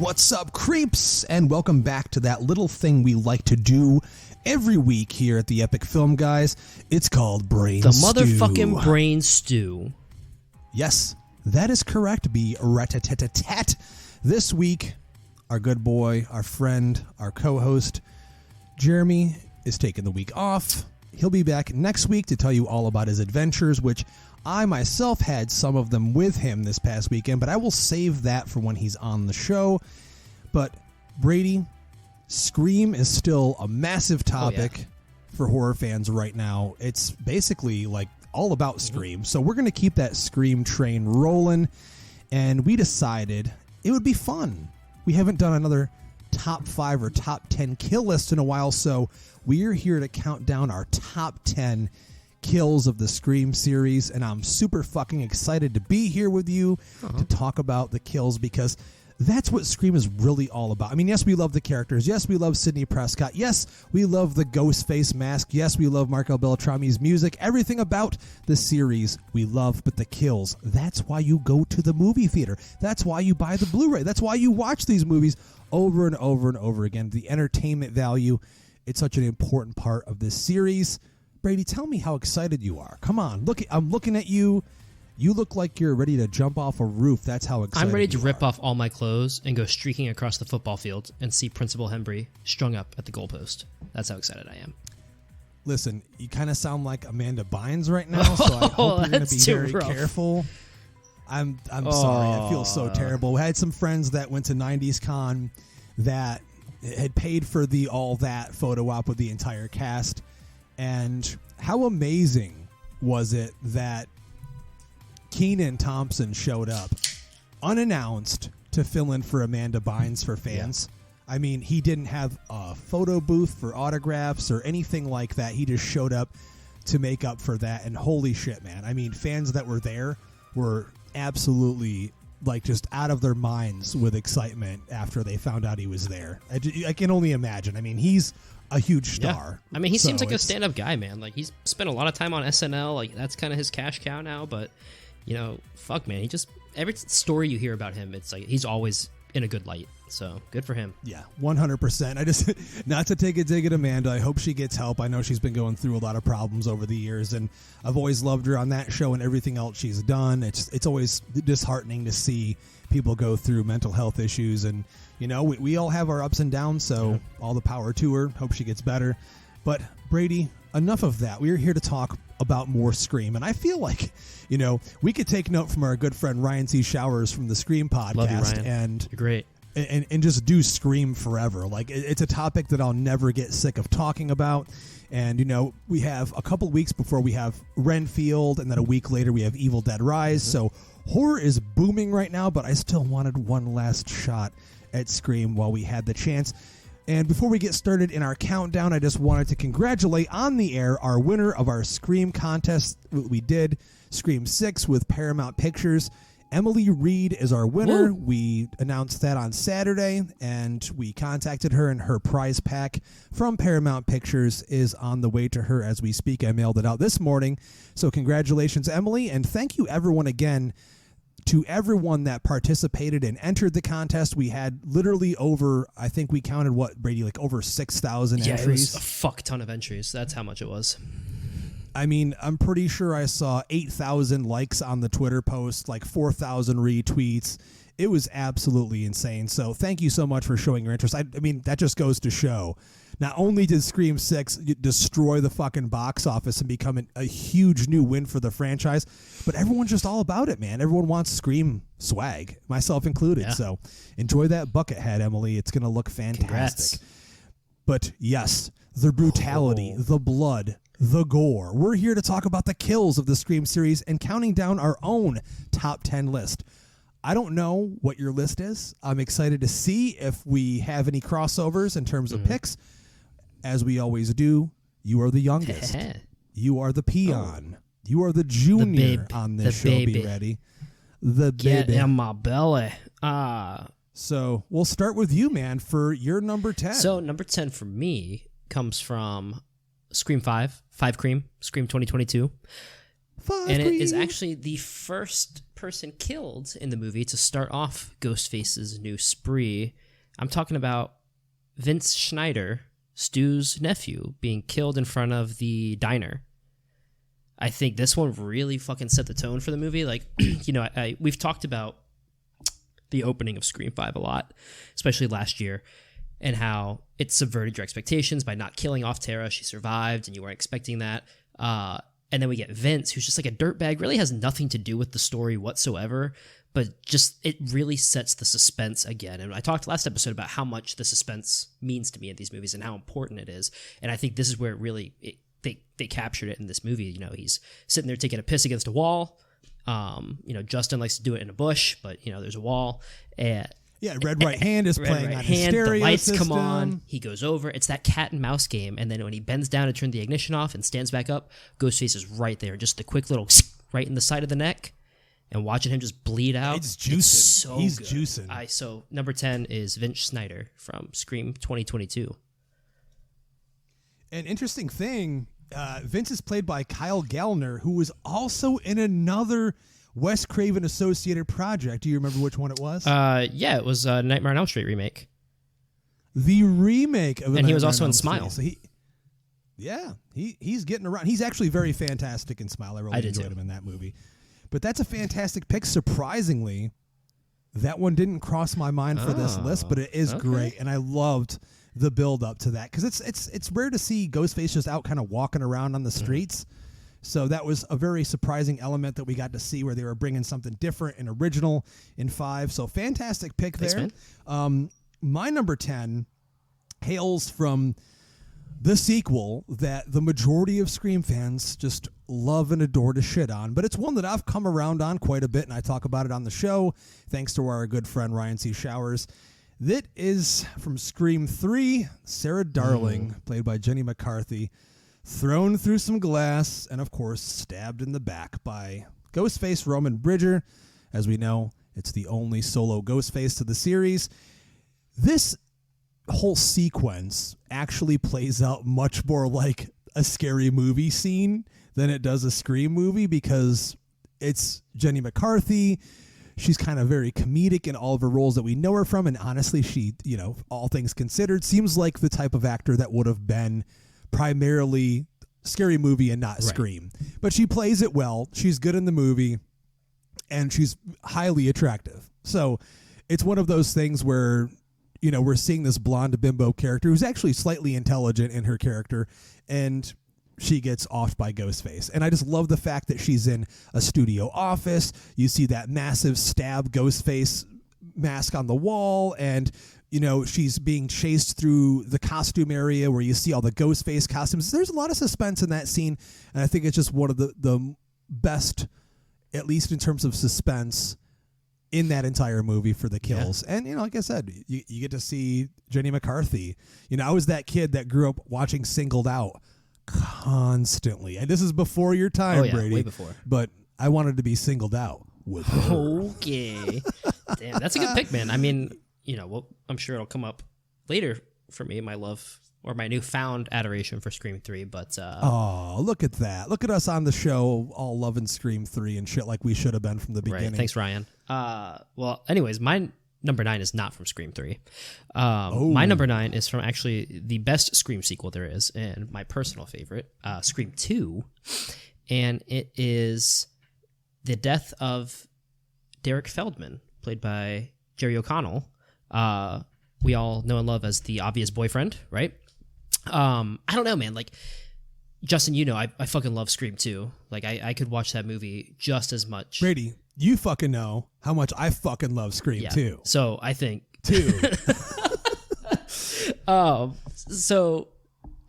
What's up, creeps? And welcome back to that little thing we like to do every week here at the Epic Film Guys. It's called Brain Stew. The motherfucking Brain Stew. Yes, that is correct, B. Rat-a-tat-tat-tat. This week, our good boy, our friend, our co-host, Jeremy, is taking the week off. He'll be back next week to tell you all about his adventures, which I myself had some of them with him this past weekend, but I will save that for when he's on the show. But Brady, Scream is still a massive topic for horror fans right now. It's basically like all about Scream. So we're going to keep that Scream train rolling, and we decided it would be fun. We haven't done another top 5 or top 10 kill list in a while, so we're here to count down our top 10 kills of the Scream series, and I'm super fucking excited to be here with you to talk about the kills, because that's what Scream is really all about. I mean, yes, we love the characters. Yes, we love Sidney Prescott. Yes, we love the Ghostface mask. Yes, we love Marco Beltrami's music. Everything about the series we love, but the kills, that's why you go to the movie theater. That's why you buy the Blu-ray. That's why you watch these movies over and over and over again. The entertainment value, it's such an important part of this series. Brady, tell me how excited you are. Come on, look! I'm looking at you. You look like you're ready to jump off a roof. That's how excited I'm ready to you rip are. off all my clothes and go streaking across the football field and see Principal Hembry strung up at the goalpost. That's how excited I am. Listen, you kind of sound like Amanda Bynes right now, so I hope you're going to be very careful. I'm sorry. I feel so terrible. We had some friends that went to 90s Con that had paid for the all that photo op with the entire cast, and how amazing was it that Kenan Thompson showed up unannounced to fill in for Amanda Bynes for fans. Yeah. I mean, he didn't have a photo booth for autographs or anything like that. He just showed up to make up for that, and holy shit, man. I mean, fans that were there were absolutely like just out of their minds with excitement after they found out he was there. I can only imagine. I mean, he's a huge star. Yeah. I mean, he seems like a stand-up guy, man. Like, he's spent a lot of time on SNL. Like, that's kind of his cash cow now, but you know, fuck, man. He just, every story you hear about him, it's like he's always in a good light. So good for him. Yeah, 100%. I just, not to take a dig at Amanda, I hope she gets help. I know she's been going through a lot of problems over the years, and I've always loved her on that show and everything else she's done. It's always disheartening to see people go through mental health issues, and you know, we all have our ups and downs, so all the power to her. Hope she gets better. But Brady, enough of that. We're here to talk about more Scream, and I feel like, you know, we could take note from our good friend Ryan C. Showers from the Scream podcast. Love you, Ryan. And you're great. And just do Scream forever. Like, it's a topic that I'll never get sick of talking about. And, you know, we have a couple weeks before we have Renfield, and then a week later we have Evil Dead Rise. So horror is booming right now, but I still wanted one last shot at Scream while we had the chance. And before we get started in our countdown, I just wanted to congratulate on the air our winner of our Scream contest. We did Scream 6 with Paramount Pictures. Emily Reed is our winner. Woo. We announced that on Saturday, and we contacted her, and her prize pack from Paramount Pictures is on the way to her as we speak. I mailed it out this morning. So congratulations, Emily, and thank you everyone again to everyone that participated and entered the contest. We had literally over, I think we counted, what, Brady, like over 6,000 entries? Yeah, it was a fuck ton of entries. That's how much it was. I mean, I'm pretty sure I saw 8,000 likes on the Twitter post, like 4,000 retweets. It was absolutely insane. So thank you so much for showing your interest. I mean, that just goes to show, not only did Scream 6 destroy the fucking box office and become a huge new win for the franchise, but everyone's just all about it, man. Everyone wants Scream swag, myself included. Yeah. So enjoy that bucket hat, Emily. It's going to look fantastic. Congrats. But yes, the brutality, the blood, the gore. We're here to talk about the kills of the Scream series and counting down our own top 10 list. I don't know what your list is. I'm excited to see if we have any crossovers in terms of picks. As we always do, you are the youngest. You are the peon. You are the junior on this show. Baby. Be ready. The Get baby. in my belly. So we'll start with you, man, for your number 10. So number 10 for me comes from Scream 5, Cream, Scream 2022. And it is actually the first person killed in the movie to start off Ghostface's new spree. I'm talking about Vince Schneider, Stu's nephew, being killed in front of the diner. I think this one really fucking set the tone for the movie. Like, we've talked about the opening of Scream 5 a lot, especially last year, and how it subverted your expectations by not killing off Tara. She survived, and you weren't expecting that. And then we get Vince, who's just like a dirtbag, really has nothing to do with the story whatsoever, but just it really sets the suspense again. And I talked last episode about how much the suspense means to me in these movies and how important it is. And I think this is where it really they captured it in this movie. He's sitting there taking a piss against a wall. Justin likes to do it in a bush, but there's a wall. And Red Right Hand is playing on his stereo the lights system. come on. He goes over. It's that cat and mouse game. And then when he bends down to turn the ignition off and stands back up, Ghostface is right there. Just the quick little right in the side of the neck. And watching him just bleed out. It's juicing. He's juicing. So number 10 is Vince Schneider from Scream 2022. An interesting thing, Vince is played by Kyle Gallner, who was also in another Wes Craven associated project. Do you remember which one it was? It was a Nightmare on Elm Street remake. The remake of and he was also in Smile. So he's getting around. He's actually very fantastic in Smile. I really enjoyed him in that movie. But that's a fantastic pick. Surprisingly, that one didn't cross my mind for this list, but it is great, and I loved the build up to that because it's rare to see Ghostface just out kind of walking around on the streets. So that was a very surprising element that we got to see where they were bringing something different and original in 5. So fantastic pick there. My number 10 hails from the sequel that the majority of Scream fans just love and adore to shit on, but it's one that I've come around on quite a bit, and I talk about it on the show thanks to our good friend Ryan C. Showers. That is from Scream 3, Sarah Darling, played by Jenny McCarthy, thrown through some glass and, of course, stabbed in the back by Ghostface Roman Bridger. As we know, it's the only solo Ghostface to the series. This whole sequence actually plays out much more like a scary movie scene than it does a Scream movie because it's Jenny McCarthy. She's kind of very comedic in all of her roles that we know her from, and honestly, she, all things considered, seems like the type of actor that would have been primarily scary movie and not Scream. But she plays it well. She's good in the movie, and she's highly attractive. So it's one of those things where, we're seeing this blonde bimbo character who's actually slightly intelligent in her character, and she gets offed by Ghostface. And I just love the fact that she's in a studio office. You see that massive stab Ghostface mask on the wall, and she's being chased through the costume area where you see all the Ghostface costumes. There's a lot of suspense in that scene, and I think it's just one of the best, at least in terms of suspense, in that entire movie for the kills. Yeah. And, like I said, you get to see Jenny McCarthy. I was that kid that grew up watching Singled Out constantly. And this is before your time, Brady. Way before. But I wanted to be singled out with her. Okay. Damn, that's a good pick, man. I mean, I'm sure it'll come up later for me, my love or my newfound adoration for Scream 3, but oh, look at that. Look at us on the show all loving Scream 3 and shit like we should have been from the beginning. Right. Thanks, Ryan. Well, anyways, my number 9 is not from Scream 3. My number 9 is from actually the best Scream sequel there is and my personal favorite, Scream 2, and it is the death of Derek Feldman, played by Jerry O'Connell. We all know and love as the obvious boyfriend, right? I don't know, man. Like, Justin, I fucking love Scream 2. Like, I could watch that movie just as much. Brady, you fucking know how much I fucking love Scream 2. So, I think... 2. So,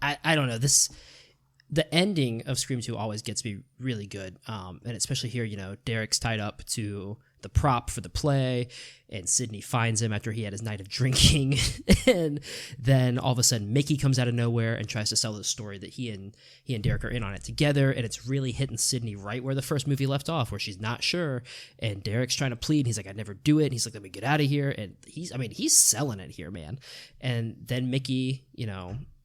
I don't know. The ending of Scream 2 always gets me really good. And especially here, Derek's tied up to the prop for the play, and Sidney finds him after he had his night of drinking. And then all of a sudden, Mickey comes out of nowhere and tries to sell the story that he and Derek are in on it together. And it's really hitting Sidney right where the first movie left off, where she's not sure. And Derek's trying to plead. He's like, I'd never do it. And he's like, let me get out of here. And he's selling it here, man. And then Mickey,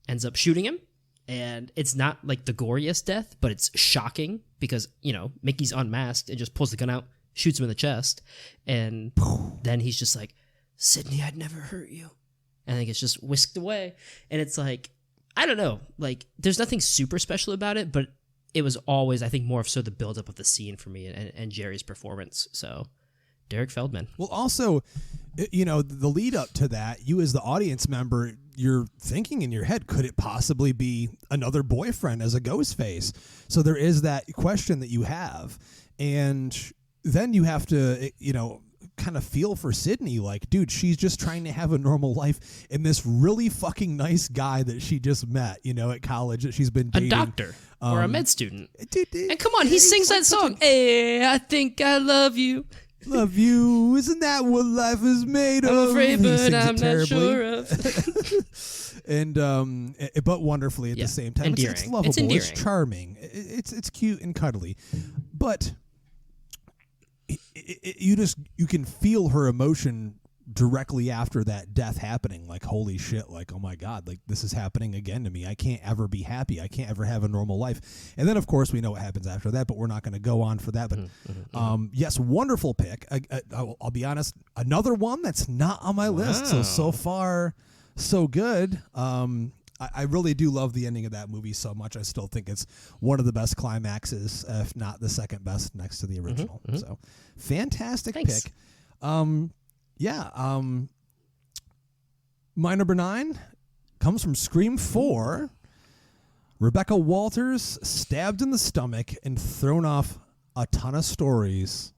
ends up shooting him. And it's not like the goriest death, but it's shocking because, you know, Mickey's unmasked and just pulls the gun out, shoots him in the chest, and then he's just like, Sydney, I'd never hurt you. And then it gets just whisked away. And it's like, I don't know, like, there's nothing super special about it, but it was always, I think, more so the buildup of the scene for me and Jerry's performance. So, Derek Feldman. Well, also, you know, the lead up to that, you as the audience member, you're thinking in your head, could it possibly be another boyfriend as a Ghostface? So there is that question that you have. And then you have to, you know, kind of feel for Sydney, like, dude, she's just trying to have a normal life, and this really fucking nice guy that she just met, you know, at college that she's been dating, a doctor or a med student. Dude, and come on, he sings that song. Hey, I think I love you. Love you, isn't that what life is made of? I'm afraid, but I'm not terribly. sure of. And but wonderfully at the same time. Endearing. It's lovable. It's endearing. It's charming. It's cute and cuddly, but you can feel her emotion directly after that death happening. Like, holy shit! Like, oh my god! Like, this is happening again to me. I can't ever be happy. I can't ever have a normal life. And then, of course, we know what happens after that. But we're not going to go on for that. But yes, wonderful pick. I'll be honest. Another one that's not on my list. So far, so good. I really do love the ending of that movie so much. I still think it's one of the best climaxes, if not the second best, next to the original. So, fantastic pick. My number 9 comes from Scream 4. Rebecca Walters stabbed in the stomach and thrown off a ton of stories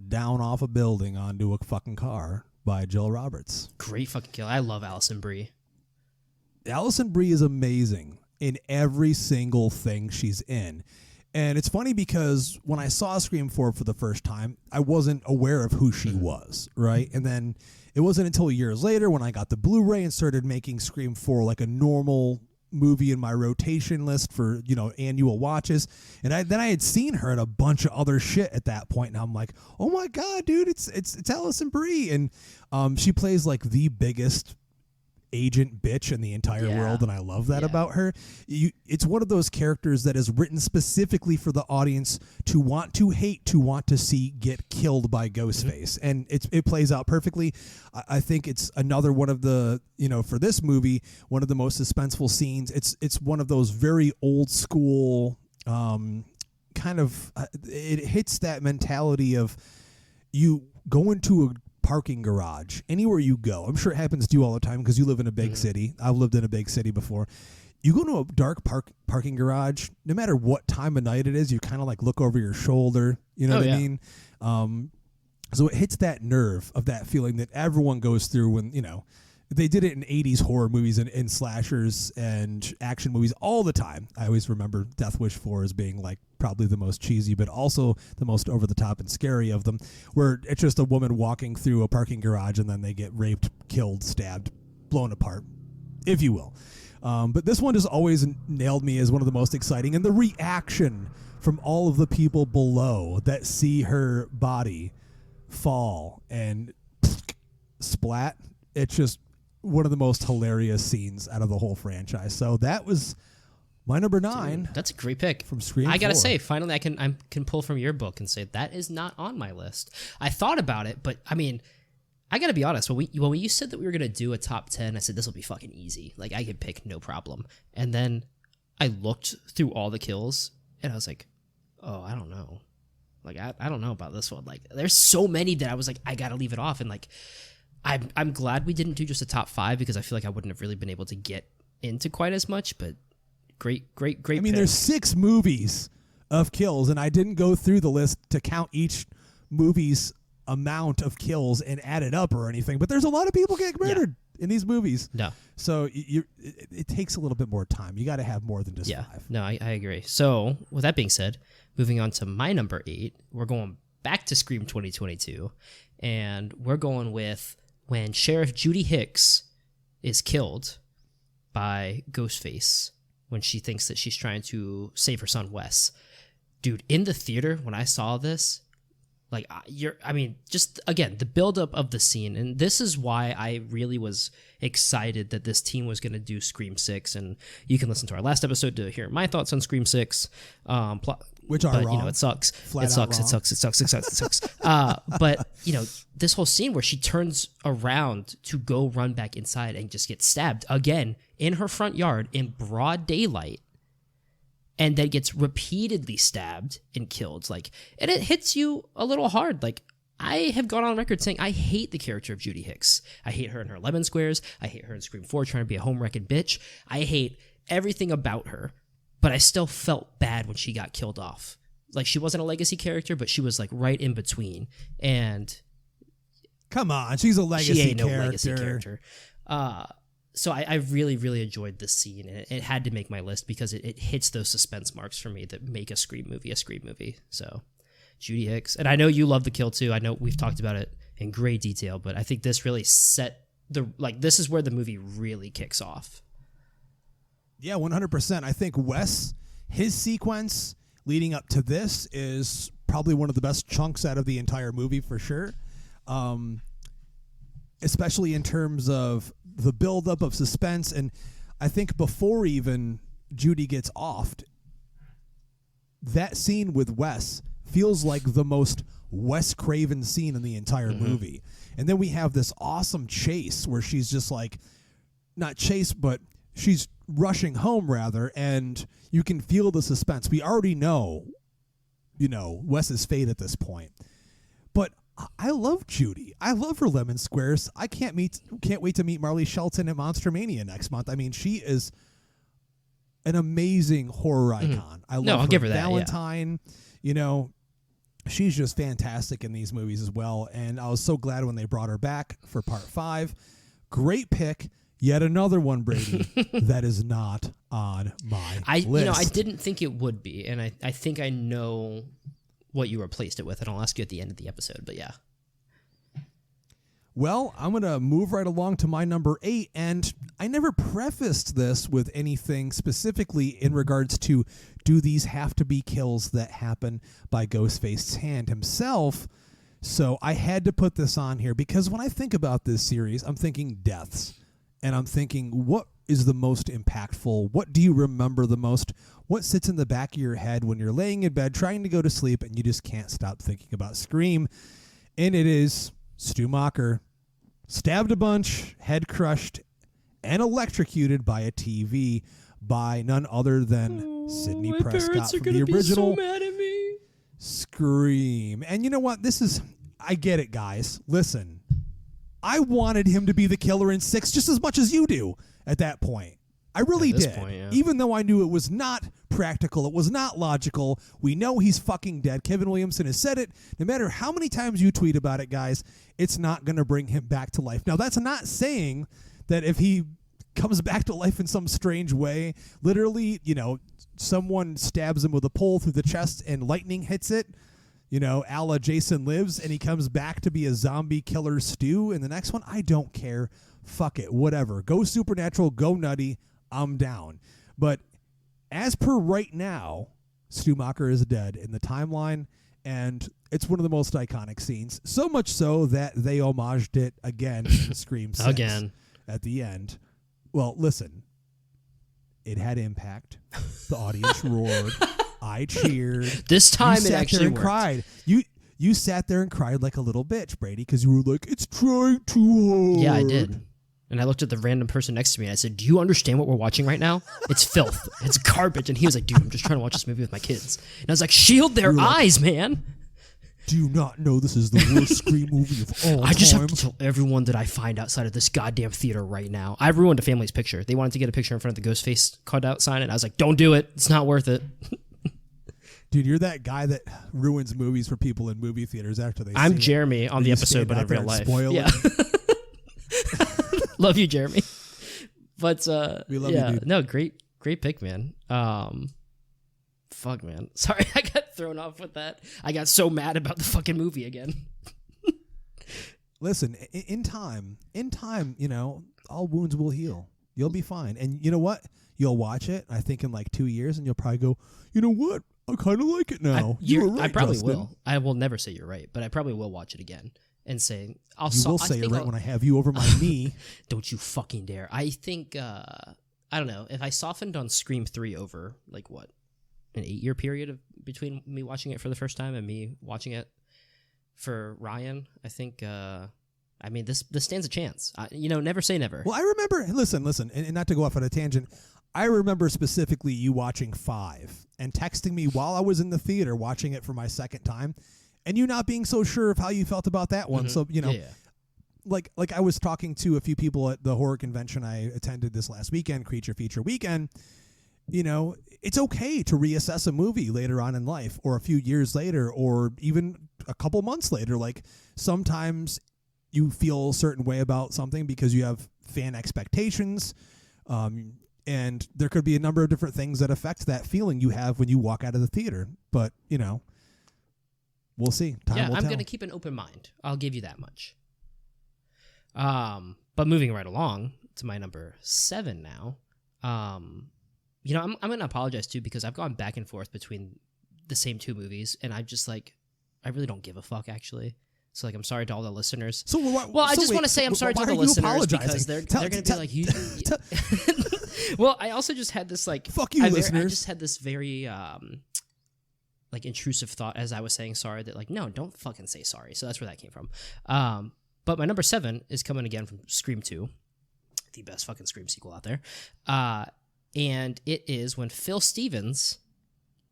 down off a building onto a fucking car by Jill Roberts. Great fucking kill. I love Alison Brie. Alison Brie is amazing in every single thing she's in. And it's funny because when I saw Scream 4 for the first time, I wasn't aware of who she was, right? And then it wasn't until years later when I got the Blu-ray and started making Scream 4 like a normal movie in my rotation list for, you know, annual watches. And then I had seen her in a bunch of other shit at that point, and I'm like, oh my god, dude, it's Alison Brie. And she plays like the biggest agent bitch in the entire world, and I love that about her. It's one of those characters that is written specifically for the audience to want to hate, to want to see get killed by Ghostface, and it plays out perfectly. I think it's another one of the, you know, for this movie, one of the most suspenseful scenes. It's one of those very old school kind of it hits that mentality of you go into a parking garage anywhere you go. I'm sure it happens to you all the time because you live in a big city. I've lived in a big city before. You go to a dark parking garage, no matter what time of night it is, you kind of like look over your shoulder. You know what I mean? So it hits that nerve of that feeling that everyone goes through when, you know, they did it in 80s horror movies and slashers and action movies all the time. I always remember Death Wish 4 as being like probably the most cheesy, but also the most over the top and scary of them, where it's just a woman walking through a parking garage and then they get raped, killed, stabbed, blown apart, if you will. But this one just always nailed me as one of the most exciting. And the reaction from all of the people below that see her body fall and splat, it's just one of the most hilarious scenes out of the whole franchise. So that was my number 9. Dude, that's a great pick from Scream 4. I gotta say, finally, I can pull from your book and say that is not on my list. I thought about it, but I mean, I gotta be honest. When you said that we were gonna do a top 10, I said this will be fucking easy. Like, I could pick no problem. And then I looked through all the kills, and I was like, oh, I don't know. Like, I don't know about this one. Like, there's so many that I was like, I gotta leave it off. And like, I'm glad we didn't do just a top 5 because I feel like I wouldn't have really been able to get into quite as much, but great. I mean, pick. There's 6 movies of kills, and I didn't go through the list to count each movie's amount of kills and add it up or anything, but there's a lot of people getting murdered in these movies. No. So it takes a little bit more time. You got to have more than just 5. No, I agree. So with that being said, moving on to my number 8, we're going back to Scream 2022, and we're going with when Sheriff Judy Hicks is killed by Ghostface when she thinks that she's trying to save her son Wes. Dude, in the theater when I saw this, like, just again, the buildup of the scene, and this is why I really was excited that this team was going to do Scream 6, and you can listen to our last episode to hear my thoughts on Scream 6. Which are but, wrong. You know, it sucks. Flat It out sucks. wrong. It sucks. It sucks. It sucks. It sucks. But, you know, this whole scene where she turns around to go run back inside and just get stabbed again in her front yard in broad daylight, and then gets repeatedly stabbed and killed. Like, and it hits you a little hard. Like, I have gone on record saying I hate the character of Judy Hicks. I hate her in her lemon squares. I hate her in Scream 4 trying to be a home-wrecking bitch. I hate everything about her, but I still felt bad when she got killed off. Like, she wasn't a legacy character, but she was, like, right in between. And come on, she's a legacy she ain't character. no legacy character. So I really, really enjoyed this scene, and it had to make my list because it hits those suspense marks for me that make a Scream movie. So Judy Hicks. And I know you love the kill too. I know we've talked about it in great detail, but I think this really this is where the movie really kicks off. Yeah, 100%. I think Wes, his sequence leading up to this is probably one of the best chunks out of the entire movie for sure. Especially in terms of the buildup of suspense. And I think before even Judy gets offed, that scene with Wes feels like the most Wes Craven scene in the entire movie. And then we have this awesome chase where she's just like, not chase, but she's rushing home rather, and you can feel the suspense. We already know, Wes's fate at this point. But I love Judy. I love her lemon squares. I can't wait to meet Marley Shelton at Monster Mania next month. I mean, she is an amazing horror icon. I love I'll give her that, Valentine. She's just fantastic in these movies as well. And I was so glad when they brought her back for part 5. Great pick. Yet another one, Brady, that is not on my list. I didn't think it would be, and I think I know what you replaced it with, and I'll ask you at the end of the episode, but yeah. Well, I'm going to move right along to my number 8, and I never prefaced this with anything specifically in regards to do these have to be kills that happen by Ghostface's hand himself, so I had to put this on here because when I think about this series, I'm thinking deaths. And I'm thinking, what is the most impactful? What do you remember the most? What sits in the back of your head when you're laying in bed trying to go to sleep and you just can't stop thinking about Scream? And it is Stu Macher, stabbed a bunch, head crushed, and electrocuted by a TV by none other than Sidney Prescott from the original so mad at me. Scream. And you know what? I get it, guys. Listen. I wanted him to be the killer in 6 just as much as you do at that point. I really did. Point, yeah. Even though I knew it was not practical, it was not logical. We know he's fucking dead. Kevin Williamson has said it. No matter how many times you tweet about it, guys, it's not going to bring him back to life. Now, that's not saying that if he comes back to life in some strange way, literally, someone stabs him with a pole through the chest and lightning hits it, a la Jason Lives, and he comes back to be a zombie killer Stu in the next one. I don't care. Fuck it. Whatever. Go supernatural. Go nutty. I'm down. But as per right now, Stu Macher is dead in the timeline, and it's one of the most iconic scenes. So much so that they homaged it again in Scream 6 Again. At the end. Well, listen. It had impact. The audience roared. I cheered. This time it actually worked. Cried. You sat there and cried like a little bitch, Brady, because you were like, it's trying too hard. Yeah, I did. And I looked at the random person next to me and I said, do you understand what we're watching right now? It's filth. It's garbage. And he was like, dude, I'm just trying to watch this movie with my kids. And I was like, shield their eyes, man. Do you not know this is the worst Scream movie of all time? I just have to tell everyone that I find outside of this goddamn theater right now. I ruined a family's picture. They wanted to get a picture in front of the Ghostface cutout sign, and I was like, don't do it. It's not worth it. Dude, you're that guy that ruins movies for people in movie theaters after they I'm see Jeremy it. on the episode, but in real life. Spoil yeah. Love you, Jeremy. But we love you, dude. No, great pick, man. Fuck, man. Sorry, I got thrown off with that. I got so mad about the fucking movie again. Listen, in time, all wounds will heal. You'll be fine. And you know what? You'll watch it, I think, in like 2 years, and you'll probably go, you know what? I kind of like it now. You were right, I probably Justin. will. I will never say you're right, but I probably will watch it again and say, you will say you're right when I have you over my knee. Don't you fucking dare. I think, I don't know, if I softened on Scream 3 over, like what? an 8-year period between me watching it for the first time and me watching it for Ryan. I think, this stands a chance. Never say never. Well, I remember, listen, and not to go off on a tangent, I remember specifically you watching 5 and texting me while I was in the theater watching it for my second time, and you not being so sure of how you felt about that one. So, like I was talking to a few people at the horror convention I attended this last weekend, Creature Feature Weekend. It's okay to reassess a movie later on in life or a few years later or even a couple months later. Like sometimes you feel a certain way about something because you have fan expectations. And there could be a number of different things that affect that feeling you have when you walk out of the theater. But, we'll see. Time will I'm tell. going to keep an open mind. I'll give you that much. But moving right along to my number 7 now. I'm going to apologize too because I've gone back and forth between the same 2 movies, and I'm just like, I really don't give a fuck actually. So I'm sorry to all the listeners. I just want to say I'm sorry to the listeners because they're going to be like, you. Well, I also just had this fuck you, listeners. I just had this very intrusive thought as I was saying sorry that no, don't fucking say sorry. So that's where that came from. But my number 7 is coming again from Scream 2, the best fucking Scream sequel out there. And it is when Phil Stevens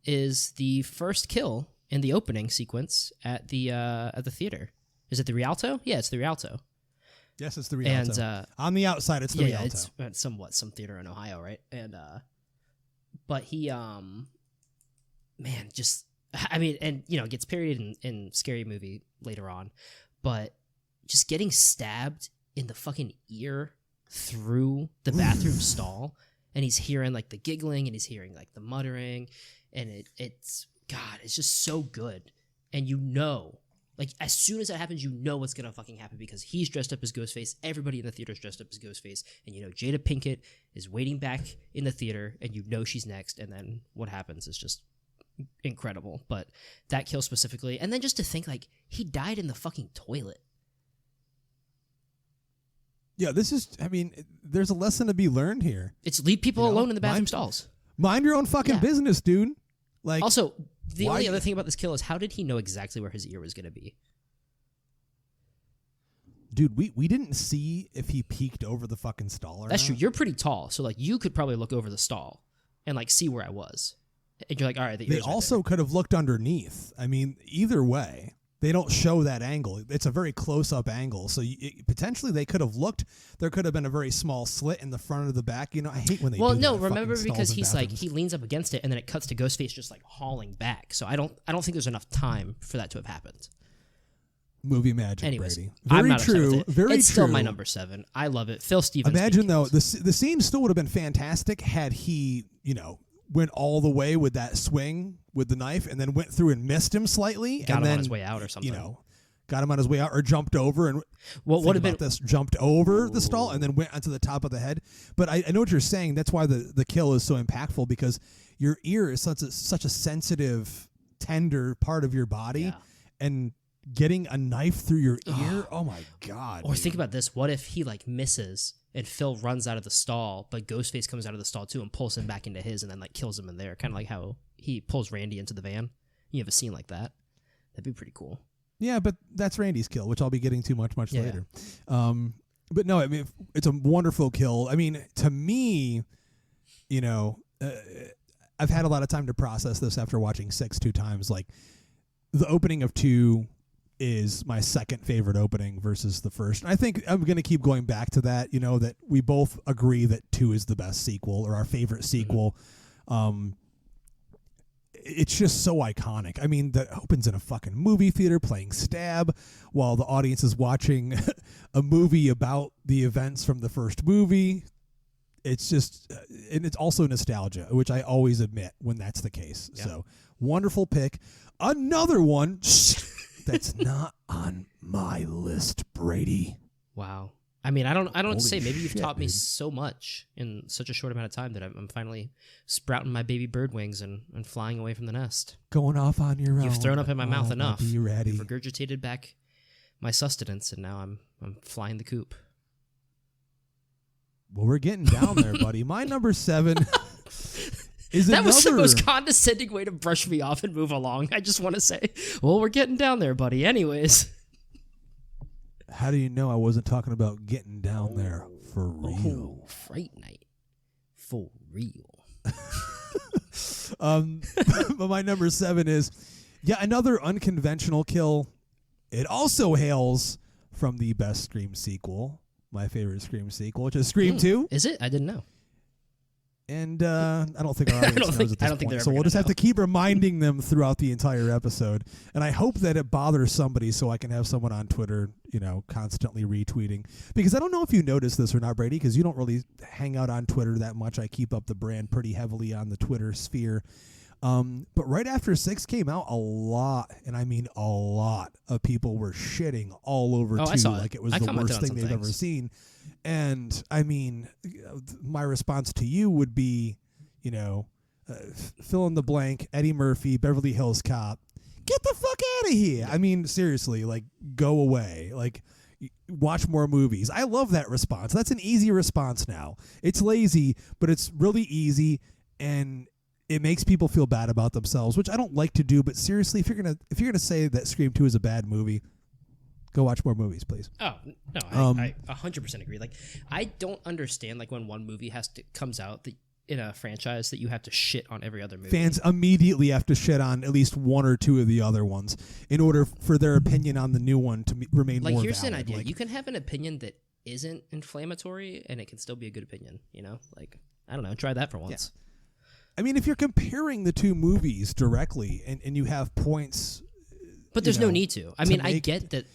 is the first kill in the opening sequence at the theater. Is it the Rialto? Yeah, it's the Rialto. Yes, it's the Rialto. And on the outside, it's the Rialto. Yeah, it's somewhat some theater in Ohio, right? And but he gets parodied in Scary Movie later on, but just getting stabbed in the fucking ear through the bathroom stall, and he's hearing the giggling and he's hearing the muttering, and it's just so good. And as soon as that happens, what's gonna fucking happen because he's dressed up as Ghostface. Everybody in the theater is dressed up as Ghostface, and Jada Pinkett is waiting back in the theater, and she's next. And then what happens is just incredible. But that kill specifically, and then just to think he died in the fucking toilet. Yeah, there's a lesson to be learned here. It's leave people alone in the bathroom stalls. Mind your own fucking business, dude. Also, the only other thing about this kill is how did he know exactly where his ear was going to be? Dude, we didn't see if he peeked over the fucking stall or That's not. true. You're pretty tall, so you could probably look over the stall and see where I was. And you're all right, the ear's They also right could have looked underneath. Either way. They don't show that angle. It's a very close-up angle. So potentially they could have looked. There could have been a very small slit in the front or the back. I hate when they do that. Well, no, remember because he's he leans up against it and then it cuts to Ghostface just hauling back. So I don't think there's enough time for that to have happened. Movie magic, Anyways, Brady. I'm not true. Upset with it. Very it's true. Still my number 7. I love it. Phil Stevens. Imagine though the scene still would have been fantastic had he went all the way with that swing with the knife and then went through and missed him slightly Got and him then on his way out or something. Got him on his way out or jumped over and what would have been this jumped over the stall and then went onto the top of the head. But I know what you're saying. That's why the kill is so impactful because your ear is such a sensitive, tender part of your body, and getting a knife through your ear. Oh my god! Or think about this: what if he misses and Phil runs out of the stall, but Ghostface comes out of the stall too and pulls him back into his, and then kills him in there, kind of like how he pulls Randy into the van. You have a scene like that. That'd be pretty cool. Yeah, but that's Randy's kill, which I'll be getting to much later. But no, it's a wonderful kill. To me, I've had a lot of time to process this after watching 6 2 times. The opening of 2 is my second favorite opening versus the first. I think I'm going to keep going back to that, that we both agree that 2 is the best sequel or our favorite sequel. Mm-hmm. It's just so iconic. That opens in a fucking movie theater playing Stab while the audience is watching a movie about the events from the first movie. It's just, and it's also nostalgia, which I always admit when that's the case. Yeah. So wonderful pick. Another one that's not on my list, Brady. Wow. I don't know what to say. Maybe you've shit, taught me dude. so much in such a short amount of time that I'm finally sprouting my baby bird wings and flying away from the nest. Going off on your own. You've thrown up in my mouth enough. Be ready. You've regurgitated back my sustenance, and now I'm flying the coop. Well, we're getting down there, buddy. My number 7 That was the most condescending way to brush me off and move along. I just want to say, well, we're getting down there, buddy. Anyways. How do you know I wasn't talking about getting down there for real? Fright Night. For real. But my number 7 is, another unconventional kill. It also hails from the best Scream sequel, my favorite Scream sequel, which is Scream 2. Is it? I didn't know. And I don't think our audience knows at this point, so we'll just have to keep reminding them throughout the entire episode. And I hope that it bothers somebody so I can have someone on Twitter, constantly retweeting. Because I don't know if you noticed this or not, Brady, because you don't really hang out on Twitter that much. I keep up the brand pretty heavily on the Twitter sphere. But right after 6 came out, a lot, and I mean a lot, of people were shitting all over 2 like it was the worst thing they've ever seen. And I mean, my response to you would be, fill in the blank, Eddie Murphy, Beverly Hills Cop, get the fuck out of here. I mean, seriously, like, go away. Like, watch more movies. I love that response. That's an easy response now. It's lazy, but it's really easy, and it makes people feel bad about themselves, which I don't like to do. But seriously, if you're gonna say that Scream 2 is a bad movie, go watch more movies, please. Oh no, I 100% agree. Like, I don't understand when one movie comes out in a franchise that you have to shit on every other movie. Fans immediately have to shit on at least 1 or 2 of the other ones in order for their opinion on the new one to remain more valid. Here's an idea: you can have an opinion that isn't inflammatory, and it can still be a good opinion. I don't know. Try that for once. Yeah. I mean, if you're comparing the 2 movies directly and you have points... But there's no need to. I mean, I get that,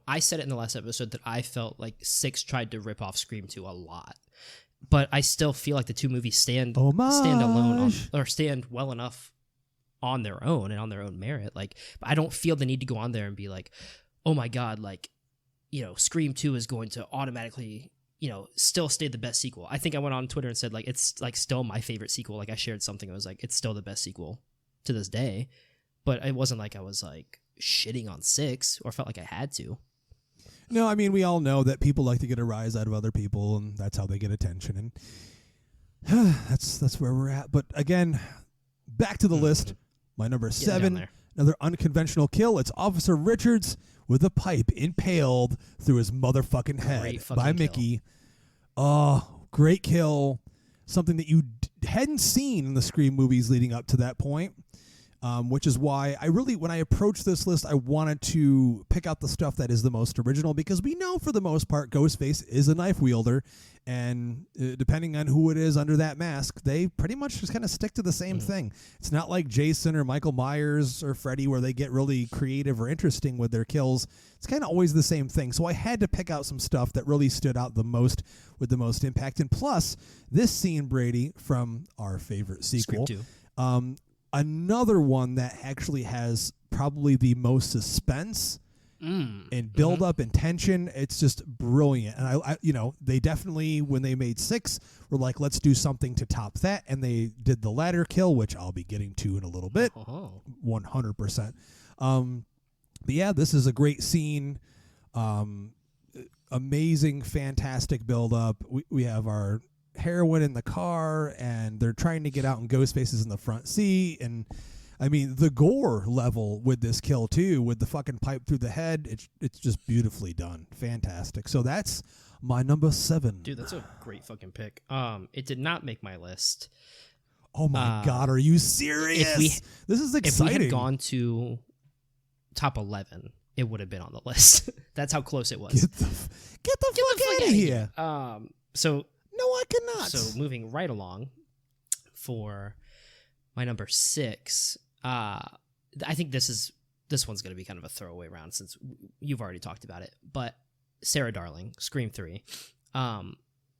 I said it in the last episode that I felt like 6 tried to rip off Scream 2 a lot. But I still feel like the 2 movies stand alone or stand well enough on their own and on their own merit. But I don't feel the need to go on there and be like, oh my God, Scream 2 is going to automatically... still stayed the best sequel. I think I went on Twitter and said, it's, still my favorite sequel. I shared something. I was like, it's still the best sequel to this day. But it wasn't like I was, shitting on 6 or felt like I had to. No, I mean, we all know that people like to get a rise out of other people, and that's how they get attention. And that's where we're at. But, again, back to the list. My number 7, another unconventional kill. It's Officer Richards with a pipe impaled through his motherfucking head by Mickey. Oh, great kill. Something that you hadn't seen in the Scream movies leading up to that point, which is why when I approached this list, I wanted to pick out the stuff that is the most original, because we know for the most part Ghostface is a knife wielder, and depending on who it is under that mask, they pretty much just kind of stick to the same thing. It's not like Jason or Michael Myers or Freddy where they get really creative or interesting with their kills. It's kind of always the same thing. So I had to pick out some stuff that really stood out the most with the most impact. And plus, this scene, Brady, from our favorite sequel, Scream 2. Another one that actually has probably the most suspense and build up and tension. It's just brilliant. And I they definitely, when they made 6, were like, let's do something to top that. And they did the ladder kill, which I'll be getting to in a little bit. 100%. But yeah, this is a great scene. Amazing, fantastic build up. We have our heroine in the car, and they're trying to get out, and Ghostface is in the front seat. And I mean, the gore level with this kill too, with the fucking pipe through the head, it's just beautifully done. Fantastic. So that's my number 7. Dude, that's a great fucking pick. It did not make my list. Oh my God, are you serious? This is exciting. If we had gone to top 11, it would have been on the list. That's how close it was. Get the fuck out of here. So no, I cannot. So moving right along for my number 6, I think this one's going to be kind of a throwaway round since you've already talked about it. But Sarah Darling, Scream 3.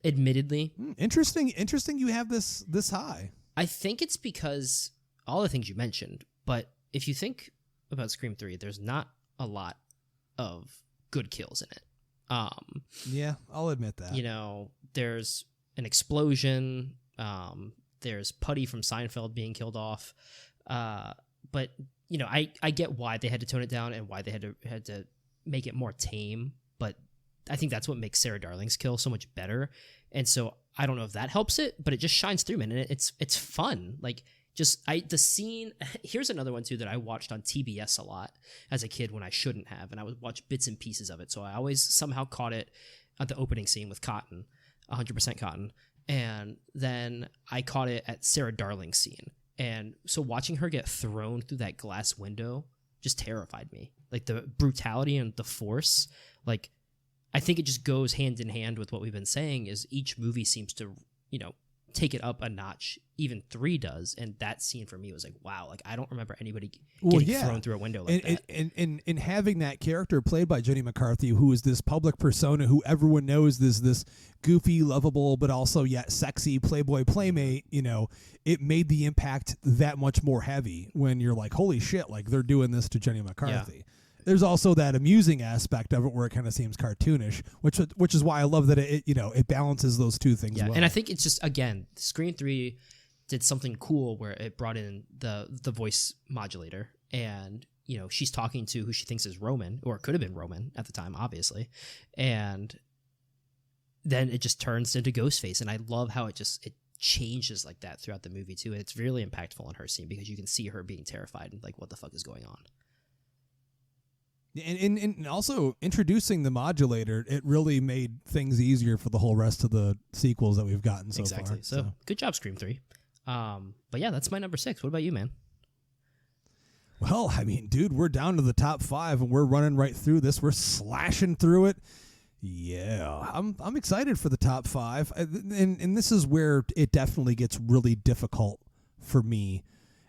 Admittedly, interesting. You have this high. I think it's because all the things you mentioned. But if you think about Scream 3, there's not a lot of good kills in it. Yeah, I'll admit that. There's an explosion. There's Putty from Seinfeld being killed off. But I get why they had to tone it down and why they had to make it more tame. But I think that's what makes Sarah Darling's kill so much better. And so I don't know if that helps it, but it just shines through, man. And it's fun. Like, the scene. Here's another one too that I watched on TBS a lot as a kid when I shouldn't have, and I would watch bits and pieces of it. So I always somehow caught it at the opening scene with Cotton, 100% Cotton, and then I caught it at Sarah Darling's scene. And so watching her get thrown through that glass window just terrified me. Like the brutality and the force. Like, I think it just goes hand in hand with what we've been saying. Is each movie seems to take it up a notch. Even 3 does, and that scene for me was like, wow, like I don't remember anybody getting thrown through a window like that. And having that character played by Jenny McCarthy, who is this public persona who everyone knows this goofy, lovable, but also yet sexy playboy playmate, it made the impact that much more heavy when you're like, holy shit, like they're doing this to Jenny McCarthy. Yeah. There's also that amusing aspect of it where it kind of seems cartoonish, which is why I love that it balances those two things well. And I think it's just, again, Scream 3 did something cool where it brought in the voice modulator, and she's talking to who she thinks is Roman, or it could have been Roman at the time, obviously, and then it just turns into Ghostface, and I love how it changes like that throughout the movie too, and it's really impactful in her scene because you can see her being terrified and like, what the fuck is going on. And also introducing the modulator, it really made things easier for the whole rest of the sequels that we've gotten so far. So good job, Scream 3. But yeah, that's my number 6. What about you, man? Well, I mean, dude, we're down to the top 5 and we're running right through this. We're slashing through it. Yeah, I'm excited for the top 5. And this is where it definitely gets really difficult for me.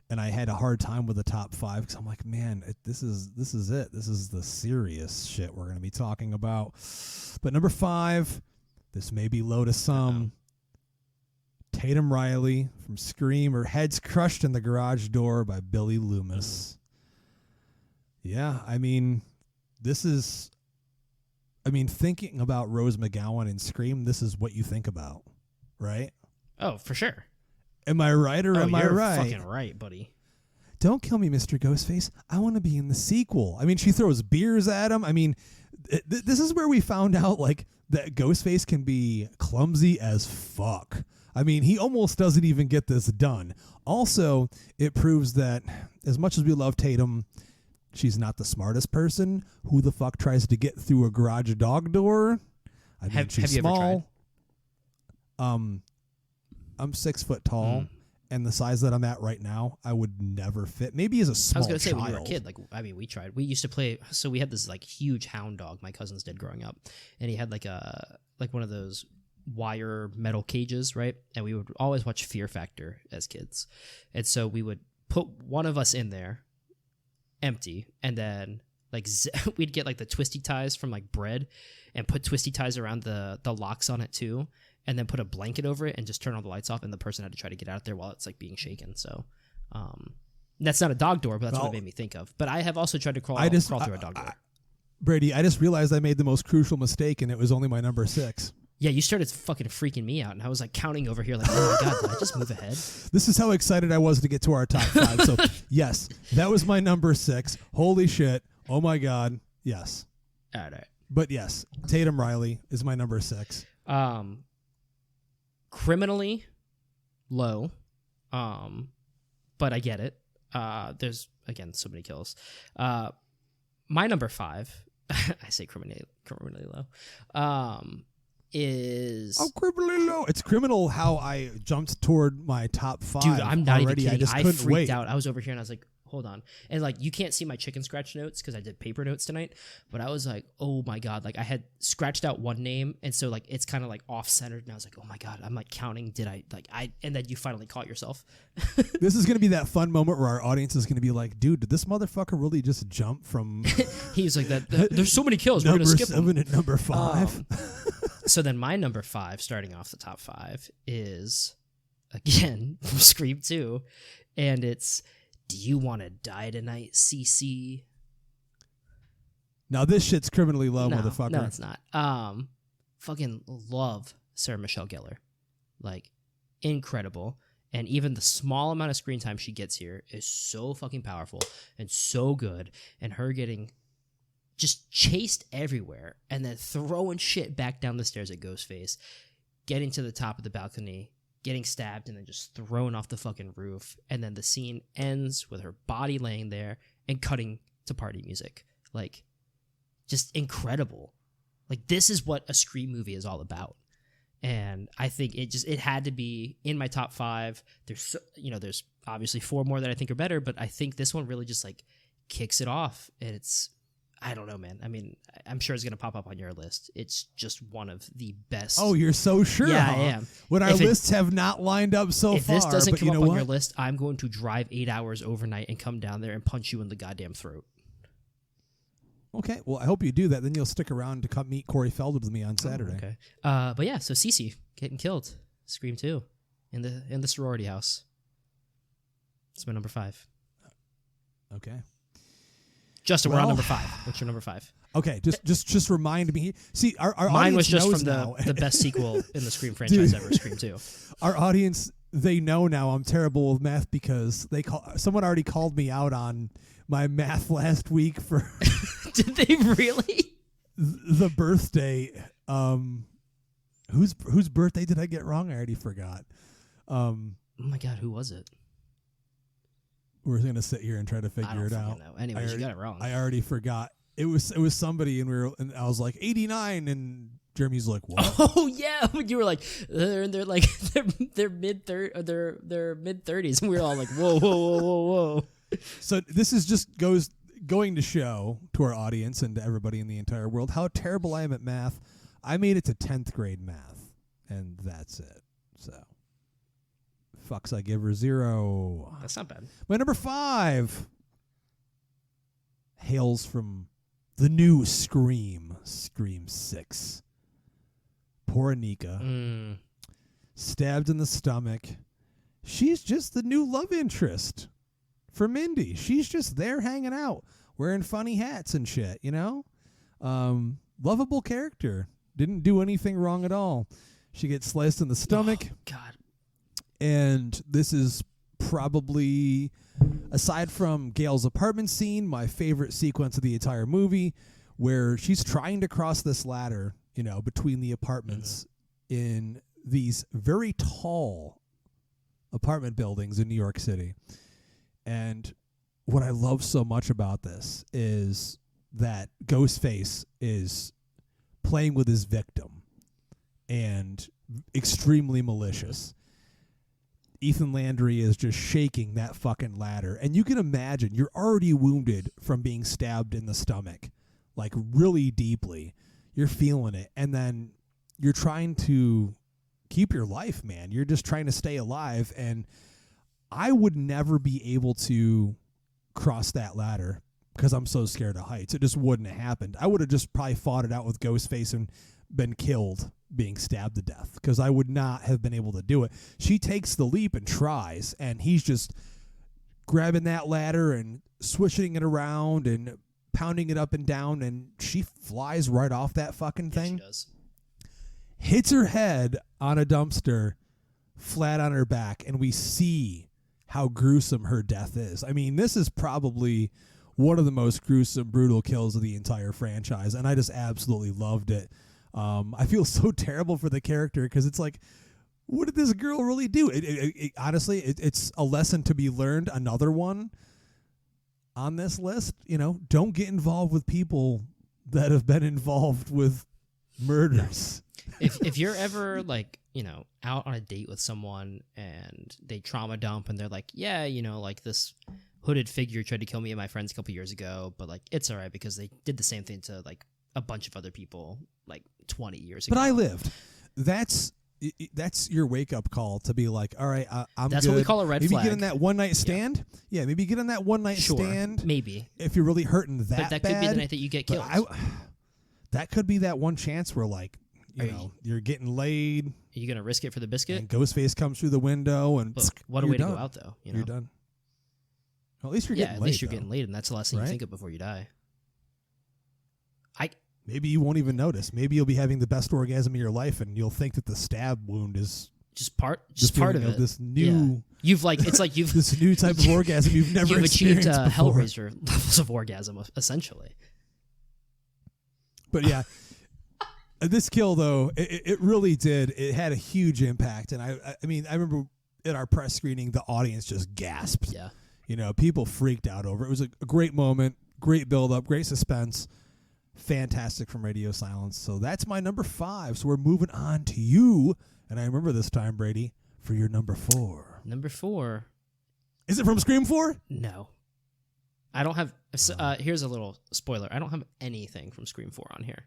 And I had a hard time with the top 5 because I'm like, man, this is it. This is the serious shit we're going to be talking about. But number 5, this may be low to some. Tatum Riley from Scream, her head's crushed in the garage door by Billy Loomis. Yeah, I mean, thinking about Rose McGowan in Scream, this is what you think about, right? Oh, for sure. Am I right or am I right? You're fucking right, buddy. Don't kill me, Mr. Ghostface. I want to be in the sequel. I mean, she throws beers at him. I mean, this is where we found out like that Ghostface can be clumsy as fuck. I mean, he almost doesn't even get this done. Also, it proves that as much as we love Tatum, she's not the smartest person. Who the fuck tries to get through a garage dog door? I mean, she's small. Ever tried? I'm 6 foot tall, and the size that I'm at right now, I would never fit. Maybe as a small child. I was gonna say when you were a kid, like we tried. We used to play. So we had this like huge hound dog. My cousins did growing up, and he had like one of those wire metal cages, right? And we would always watch Fear Factor as kids, and so we would put one of us in there, empty, and then like we'd get like the twisty ties from like bread, and put twisty ties around the locks on it too. And then put a blanket over it and just turn all the lights off, and the person had to try to get out there while it's like being shaken. So that's not a dog door, but that's what it made me think of. But I have also tried to crawl through a dog door. Brady, I just realized I made the most crucial mistake, and it was only my number 6. Yeah, you started fucking freaking me out, and I was like counting over here like, oh my God, did I just move ahead? This is how excited I was to get to our top 5. So yes, that was my number 6. Holy shit. Oh my God. Yes. All right. But yes, Tatum Riley is my number 6. Criminally low, but I get it. There's again so many kills. My number 5, I say criminally low, is criminally low. It's criminal how I jumped toward my top 5. Dude, I'm not already. even kidding. I just freaked out. I was over here and I was like, hold on. And like, you can't see my chicken scratch notes because I did paper notes tonight, but I was like, oh my God, like I had scratched out one name. And so like, it's kind of like off centered. And I was like, oh my God, I'm like counting. And then you finally caught yourself. This is going to be that fun moment where our audience is going to be like, dude, did this motherfucker really just jump from? He's like there's so many kills. We're going to skip them. Number 7 and number 5. So then my number 5, starting off the top 5 is again, from Scream 2. And it's, do you want to die tonight, CC? Now this shit's criminally low, motherfucker. No, it's not. Fucking love Sarah Michelle Gellar. Like, incredible. And even the small amount of screen time she gets here is so fucking powerful and so good. And her getting just chased everywhere and then throwing shit back down the stairs at Ghostface. getting to the top of the balcony, getting stabbed, and then just thrown off the fucking roof. And then the scene ends with her body laying there and cutting to party music. Like, just incredible. Like, this is what a Scream movie is all about. And I think it had to be in my top 5. There's there's obviously 4 more that I think are better, but I think this one really just like kicks it off. And it's, I don't know, man. I mean, I'm sure it's going to pop up on your list. It's just one of the best. Oh, you're so sure? Yeah, huh? I am. When our lists have not lined up so if far. If this doesn't come up on what? your list, I'm going to drive 8 hours overnight and come down there and punch you in the goddamn throat. Okay, well, I hope you do that. Then you'll stick around to come meet Corey Feldman with me on Saturday. Oh, okay. But yeah, so Cece getting killed. Scream 2 in the sorority house. It's my number 5. Okay. Justin, we're on number 5. What's your number 5? Okay, just remind me. See, our mine was audience just knows from the best sequel in the Scream franchise ever, Scream 2. Our audience, they know now I'm terrible with math because someone already called me out on my math last week for. Did they really? The birthday. Whose birthday did I get wrong? I already forgot. Oh my God, who was it? We're gonna sit here and try to figure it out. Know. Anyways, you got it wrong. I already forgot. It was somebody, and I was like 89, and Jeremy's like, what? Oh yeah, when you were like they're mid 30s, and we were all like, whoa. So this is just going to show to our audience and to everybody in the entire world how terrible I am at math. I made it to 10th grade math, and that's it. So, fucks I give her 0. That's not bad. My number 5 hails from the new Scream 6. Poor Anika. Stabbed in the stomach. She's just the new love interest for Mindy. She's just there hanging out, wearing funny hats and shit, you know? Lovable character. Didn't do anything wrong at all. She gets sliced in the stomach. Oh, God. And this is probably, aside from Gail's apartment scene, my favorite sequence of the entire movie, where she's trying to cross this ladder, between the apartments in these very tall apartment buildings in New York City. And what I love so much about this is that Ghostface is playing with his victim and extremely malicious. Ethan Landry is just shaking that fucking ladder. And you can imagine you're already wounded from being stabbed in the stomach, like really deeply. You're feeling it. And then you're trying to keep your life, man. You're just trying to stay alive. And I would never be able to cross that ladder because I'm so scared of heights. It just wouldn't have happened. I would have just probably fought it out with Ghostface and been killed being stabbed to death because I would not have been able to do it. She takes the leap and tries, and he's just grabbing that ladder and swishing it around and pounding it up and down, and she flies right off that fucking thing. She does. Hits her head on a dumpster flat on her back, and we see how gruesome her death is. I mean, this is probably one of the most gruesome, brutal kills of the entire franchise, and I just absolutely loved it. I feel so terrible for the character because it's like, what did this girl really do? Honestly, it's a lesson to be learned. Another one on this list, don't get involved with people that have been involved with murders. If you're ever out on a date with someone and they trauma dump and they're like, yeah, this hooded figure tried to kill me and my friends a couple years ago, but it's all right because they did the same thing to a bunch of other people 20 years ago. But I lived. That's your wake up call to be like, all right, I'm That's good. what we call a red maybe flag. Maybe get in that one night stand. Yeah, maybe get in that one night stand. Maybe if you're really hurting that But that bad, could be the night that you get killed. That could be that one chance where you're getting laid. Are you gonna risk it for the biscuit? And Ghostface comes through the window and what a way to go out though. You're done. Well, at least you're getting laid. At least you're getting laid, and that's the last thing you think of before you die. Maybe you won't even notice. Maybe you'll be having the best orgasm of your life, and you'll think that the stab wound is just part of it. This new, you've you've this new type of orgasm you've never achieved before. Hellraiser levels of orgasm, essentially. But yeah, This kill, though, it really did. It had a huge impact. And I mean, I remember at our press screening, the audience just gasped. Yeah. You know, people freaked out over it. It was a great moment, great build-up, great suspense. Fantastic from Radio Silence. So that's my number 5. So we're moving on to you. And I remember this time, Brady, for your number 4. Number 4. Is it from Scream 4? No. I don't have... here's a little spoiler. I don't have anything from Scream 4 on here.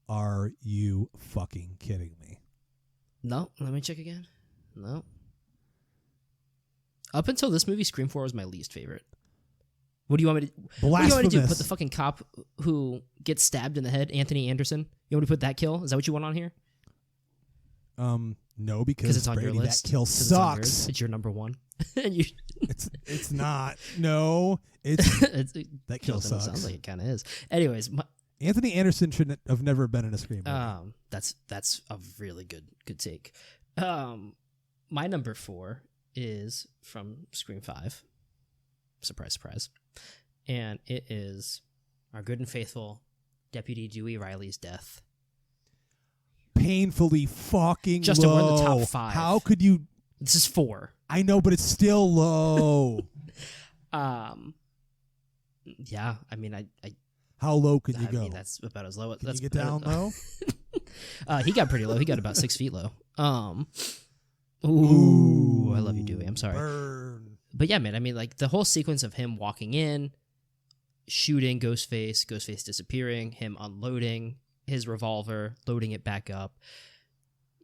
Are you fucking kidding me? No. Let me check again. No. Up until this movie, Scream 4 was my least favorite. What do you want me to... What do you want me to do? Put the fucking cop who gets stabbed in the head, Anthony Anderson? You want me to put that kill? Is that what you want on here? No, because it's on Brady, your list. That kill sucks. It's your number 1. And you... It's not. No, that kill sucks. Sounds like it kind of is. Anyways, Anthony Anderson should have never been in a Scream movie. That's a really good take. My number 4 is from Scream 5. Surprise, surprise. And it is our good and faithful Deputy Dewey Riley's death. Painfully fucking Justin, low. we're in the top 5. How could you... This is 4. I know, but it's still low. Yeah, I mean, I how low could you go? I mean, that's about as low. Can you get down low? He got pretty low. He got about 6 feet low. Ooh, I love you, Dewey. I'm sorry. Burn. But yeah, man, I mean, like, the whole sequence of him walking in, shooting Ghostface disappearing, him unloading his revolver, loading it back up.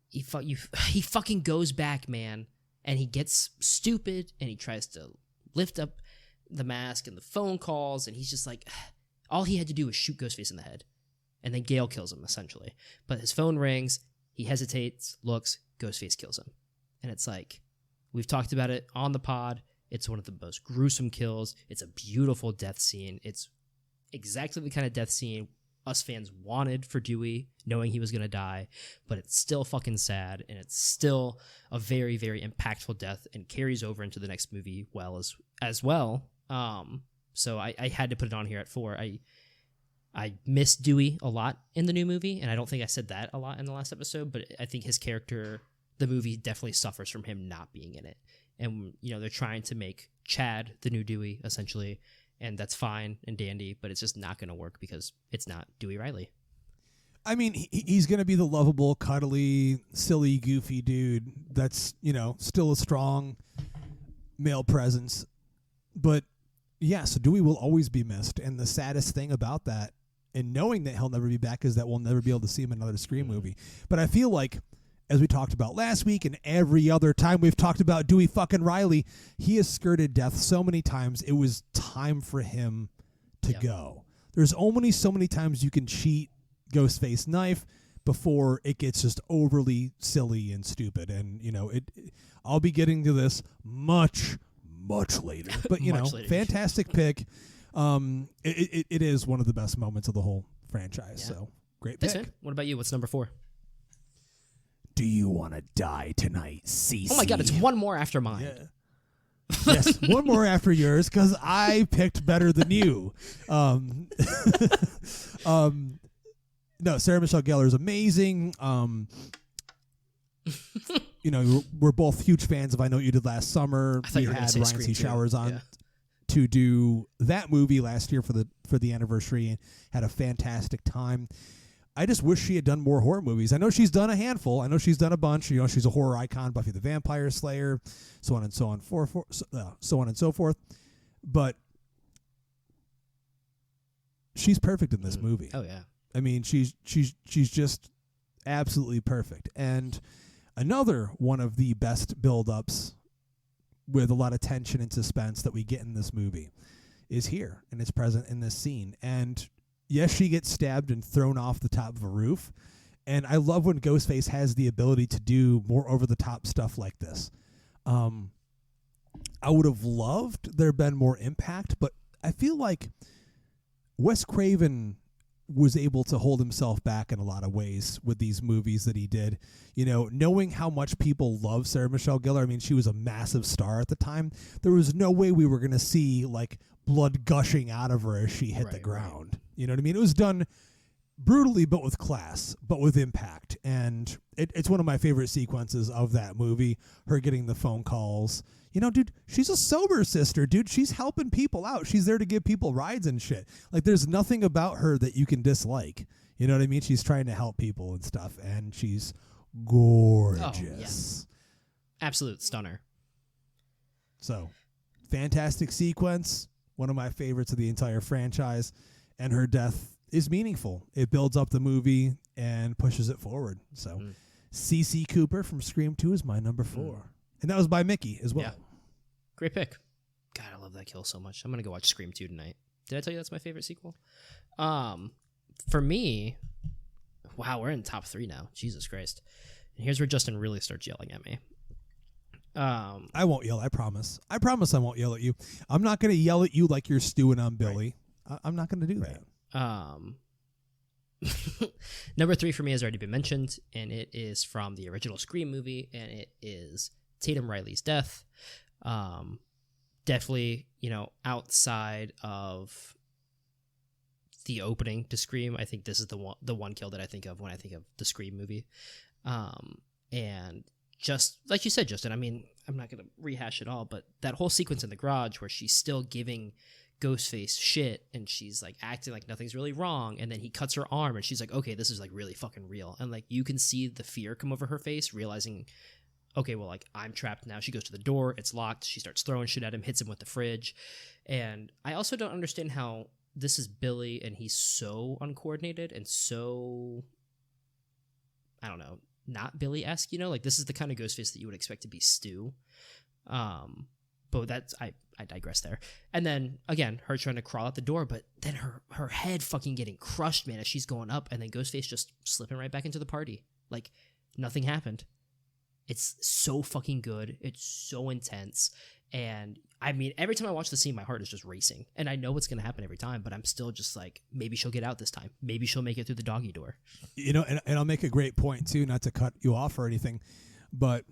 He fucking goes back, man, and he gets stupid, and he tries to lift up the mask and the phone calls, and he's just like, all he had to do was shoot Ghostface in the head, and then Gale kills him, essentially. But his phone rings, he hesitates, looks, Ghostface kills him. And it's like, we've talked about it on the pod, it's one of the most gruesome kills, it's a beautiful death scene, it's exactly the kind of death scene us fans wanted for Dewey, knowing he was going to die, but it's still fucking sad, and it's still a very, very impactful death, and carries over into the next movie as well. So I had to put it on here at 4. I miss Dewey a lot in the new movie, and I don't think I said that a lot in the last episode, but I think his character, the movie definitely suffers from him not being in it. And, you know, they're trying to make Chad the new Dewey, essentially, and that's fine and dandy, but it's just not going to work because it's not Dewey Riley. I mean, he's going to be the lovable, cuddly, silly, goofy dude that's, you know, still a strong male presence. But, yeah, so Dewey will always be missed. And the saddest thing about that, and knowing that he'll never be back, is that we'll never be able to see him in another Scream movie. But I feel like, as we talked about last week and every other time we've talked about Dewey fucking Riley, he has skirted death so many times, it was time for him to go. There's only so many times you can cheat Ghostface knife before it gets just overly silly and stupid. And, you know, I'll be getting to this much later. But, you know, fantastic pick. It is one of the best moments of the whole franchise. Yeah. So, great pick. Thanks, man. What about you? What's number 4? Do you want to die tonight, Cece? Oh my God, it's one more after mine. Yeah. Yes, one more after yours, because I picked better than you. No, Sarah Michelle Gellar is amazing. You know, we're both huge fans of I Know What You Did Last Summer. We had Ryan C. Showers on to do that movie last year for the anniversary, and had a fantastic time. I just wish she had done more horror movies. I know she's done a handful. I know she's done a bunch. You know, she's a horror icon, Buffy the Vampire Slayer, so on and so forth. But she's perfect in this movie. Oh yeah. I mean, she's just absolutely perfect. And another one of the best build-ups with a lot of tension and suspense that we get in this movie is here, and it's present in this scene. And yes, she gets stabbed and thrown off the top of a roof. And I love when Ghostface has the ability to do more over-the-top stuff like this. I would have loved there been more impact, but I feel like Wes Craven was able to hold himself back in a lot of ways with these movies that he did. You know, knowing how much people love Sarah Michelle Gellar, I mean, she was a massive star at the time. There was no way we were going to see, like, blood gushing out of her as she hit the ground. Right. You know what I mean? It was done brutally, but with class, but with impact. And it's one of my favorite sequences of that movie, her getting the phone calls. You know, dude, she's a sober sister, dude. She's helping people out. She's there to give people rides and shit. Like, there's nothing about her that you can dislike. You know what I mean? She's trying to help people and stuff, and she's gorgeous. Oh, yeah. Absolute stunner. So, fantastic sequence. One of my favorites of the entire franchise. And her death is meaningful. It builds up the movie and pushes it forward. So, C.C. Cooper from Scream 2 is my number 4. And that was by Mickey as well. Yeah. Great pick. God, I love that kill so much. I'm going to go watch Scream 2 tonight. Did I tell you that's my favorite sequel? For me, wow, we're in top 3 now. Jesus Christ. And here's where Justin really starts yelling at me. I won't yell, I promise. I promise I won't yell at you. I'm not going to yell at you like you're stewing on Billy. Right. I'm not going to do that. Number 3 for me has already been mentioned, and it is from the original Scream movie, and it is Tatum Riley's death. Definitely, outside of the opening to Scream, I think this is the one kill that I think of when I think of the Scream movie. And just like you said, Justin, I mean, I'm not going to rehash it all, but that whole sequence in the garage where she's still giving Ghostface shit and she's like acting like nothing's really wrong, and then he cuts her arm and she's like, okay, this is like really fucking real, and like you can see the fear come over her face, realizing, okay, well, like, I'm trapped now. She goes to the door, it's locked, she starts throwing shit at him, hits him with the fridge. And I also don't understand how this is Billy and he's so uncoordinated and so, I don't know, not Billy-esque, like this is the kind of Ghostface that you would expect to be Stu. But that's, I digress there. And then again, her trying to crawl out the door, but then her head fucking getting crushed, man, as she's going up, and then Ghostface just slipping right back into the party. Like nothing happened. It's so fucking good. It's so intense. And I mean, every time I watch the scene, my heart is just racing. And I know what's going to happen every time, but I'm still just like, maybe she'll get out this time. Maybe she'll make it through the doggy door. And I'll make a great point, too, not to cut you off or anything, but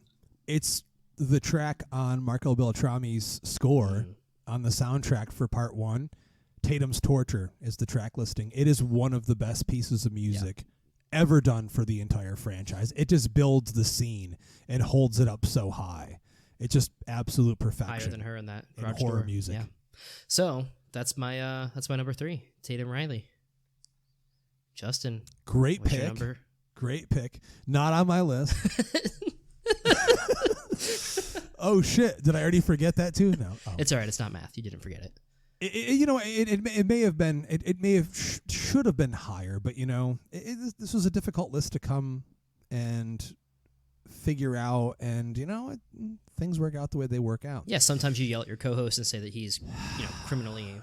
it's the track on Marco Beltrami's score on the soundtrack for part 1. Tatum's Torture is the track listing. It is one of the best pieces of music ever done for the entire franchise. It just builds the scene and holds it up so high. It's just absolute perfection. Higher than her in that horror music. Yeah. So that's my number 3, Tatum Riley. Justin, great what's pick. Your number? Great pick. Not on my list. Oh shit! Did I already forget that too? No. Oh. It's all right. It's not math. You didn't forget it. It may have been. It may have should have been higher, but this was a difficult list to come and figure out, and things work out the way they work out. Yeah, sometimes you yell at your co-host and say that he's criminally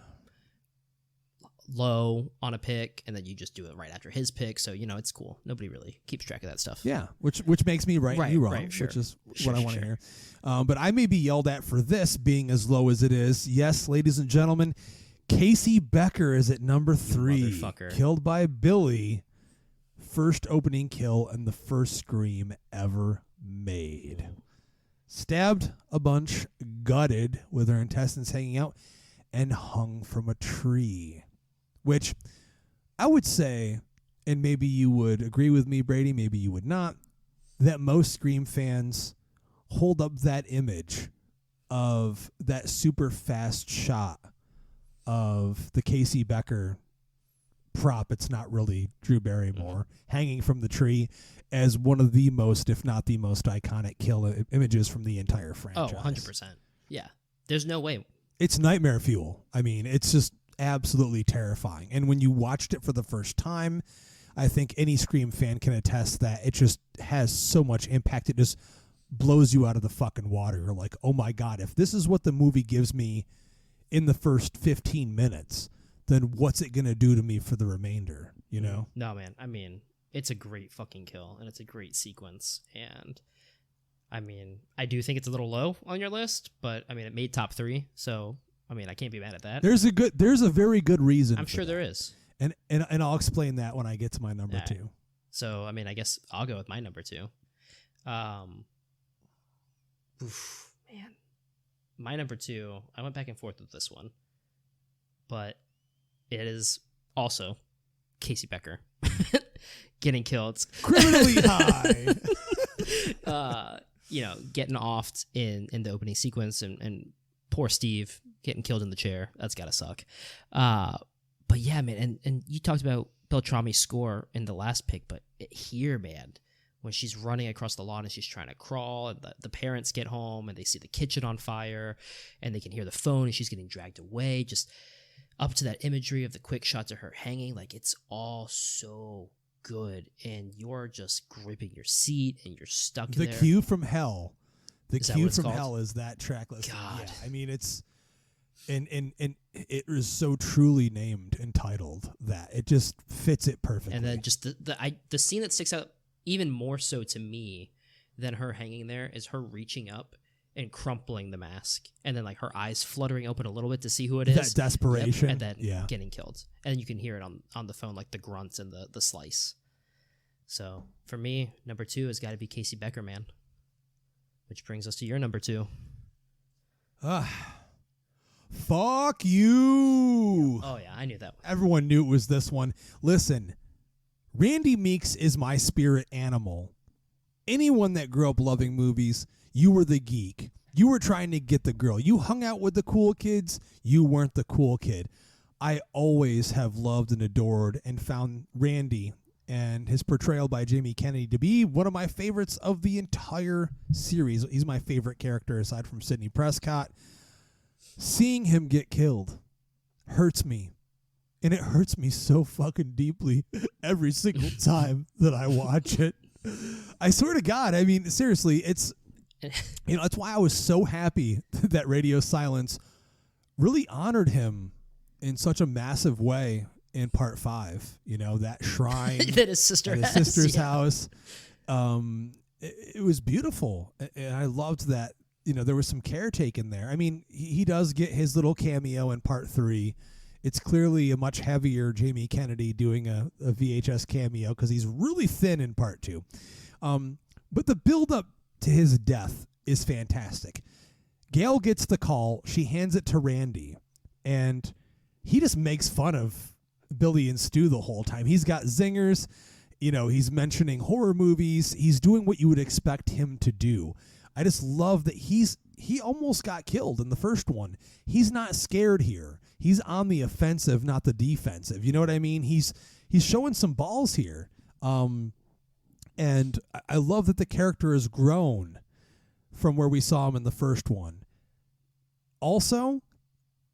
low on a pick, and then you just do it right after his pick. So it's cool. Nobody really keeps track of that stuff. Yeah, which makes me right and you wrong, sure. Which is what I want to hear. But I may be yelled at for this being as low as it is. Yes, ladies and gentlemen, Casey Becker is at number 3, killed by Billy. First opening kill and the first Scream ever made. Stabbed a bunch, gutted with her intestines hanging out, and hung from a tree. Which I would say, and maybe you would agree with me, Brady, maybe you would not, that most Scream fans hold up that image of that super fast shot of the Casey Becker prop, it's not really Drew Barrymore, hanging from the tree as one of the most, if not the most iconic kill images from the entire franchise. Oh, 100%. Yeah. There's no way. It's nightmare fuel. I mean, it's just absolutely terrifying. And when you watched it for the first time, I think any Scream fan can attest that it just has so much impact. It just blows you out of the fucking water. You're like, oh my God, if this is what the movie gives me in the first 15 minutes, then what's it going to do to me for the remainder, No, man. I mean, it's a great fucking kill, and it's a great sequence. And, I mean, I do think it's a little low on your list, but, I mean, it made top 3, so, I mean, I can't be mad at that. There's a very good reason. I'm sure that. There is. And I'll explain that when I get to my number 2. So, I mean, I guess I'll go with my number 2. Man. My number 2, I went back and forth with this one, but it is also Casey Becker getting killed. Criminally high. Getting offed in the opening sequence and poor Steve getting killed in the chair. That's gotta suck. But yeah, man, and you talked about Beltrami's score in the last pick, but here, man, when she's running across the lawn and she's trying to crawl, and the parents get home and they see the kitchen on fire and they can hear the phone and she's getting dragged away, just up to that imagery of the quick shots of her hanging, like it's all so good, and you're just gripping your seat and you're stuck the there. Cue from Hell. The Is Cue from called? Hell is that track list. God. Yeah, I mean, it's and it is so truly named and titled that it just fits it perfectly. And then just the scene that sticks out even more so to me than her hanging there is her reaching up and crumpling the mask, and then like her eyes fluttering open a little bit to see who it is. That desperation. Yep. And then getting killed. And you can hear it on the phone, like the grunts and the slice. So for me, number 2 has got to be Casey Becker, man. Which brings us to your number 2. Fuck you. Oh yeah, I knew that one. Everyone knew it was this one. Listen, Randy Meeks is my spirit animal. Anyone that grew up loving movies, you were the geek. You were trying to get the girl. You hung out with the cool kids. You weren't the cool kid. I always have loved and adored and found Randy and his portrayal by Jamie Kennedy to be one of my favorites of the entire series. He's my favorite character aside from Sidney Prescott. Seeing him get killed hurts me. And it hurts me so fucking deeply every single time that I watch it. I swear to God, I mean, seriously, it's, that's why I was so happy that Radio Silence really honored him in such a massive way in part 5. That shrine that his sister at his has, sister's house. It was beautiful. And I loved that, there was some caretaking there. I mean, he does get his little cameo in part 3. It's clearly a much heavier Jamie Kennedy doing a VHS cameo because he's really thin in part 2. But the build-up to his death is fantastic. Gail gets the call. She hands it to Randy. And he just makes fun of Billy and Stu the whole time. He's got zingers. He's mentioning horror movies. He's doing what you would expect him to do. I just love that he almost got killed in the first one. He's not scared here. He's on the offensive, not the defensive. You know what I mean? He's showing some balls here. And I love that the character has grown from where we saw him in the first one. Also,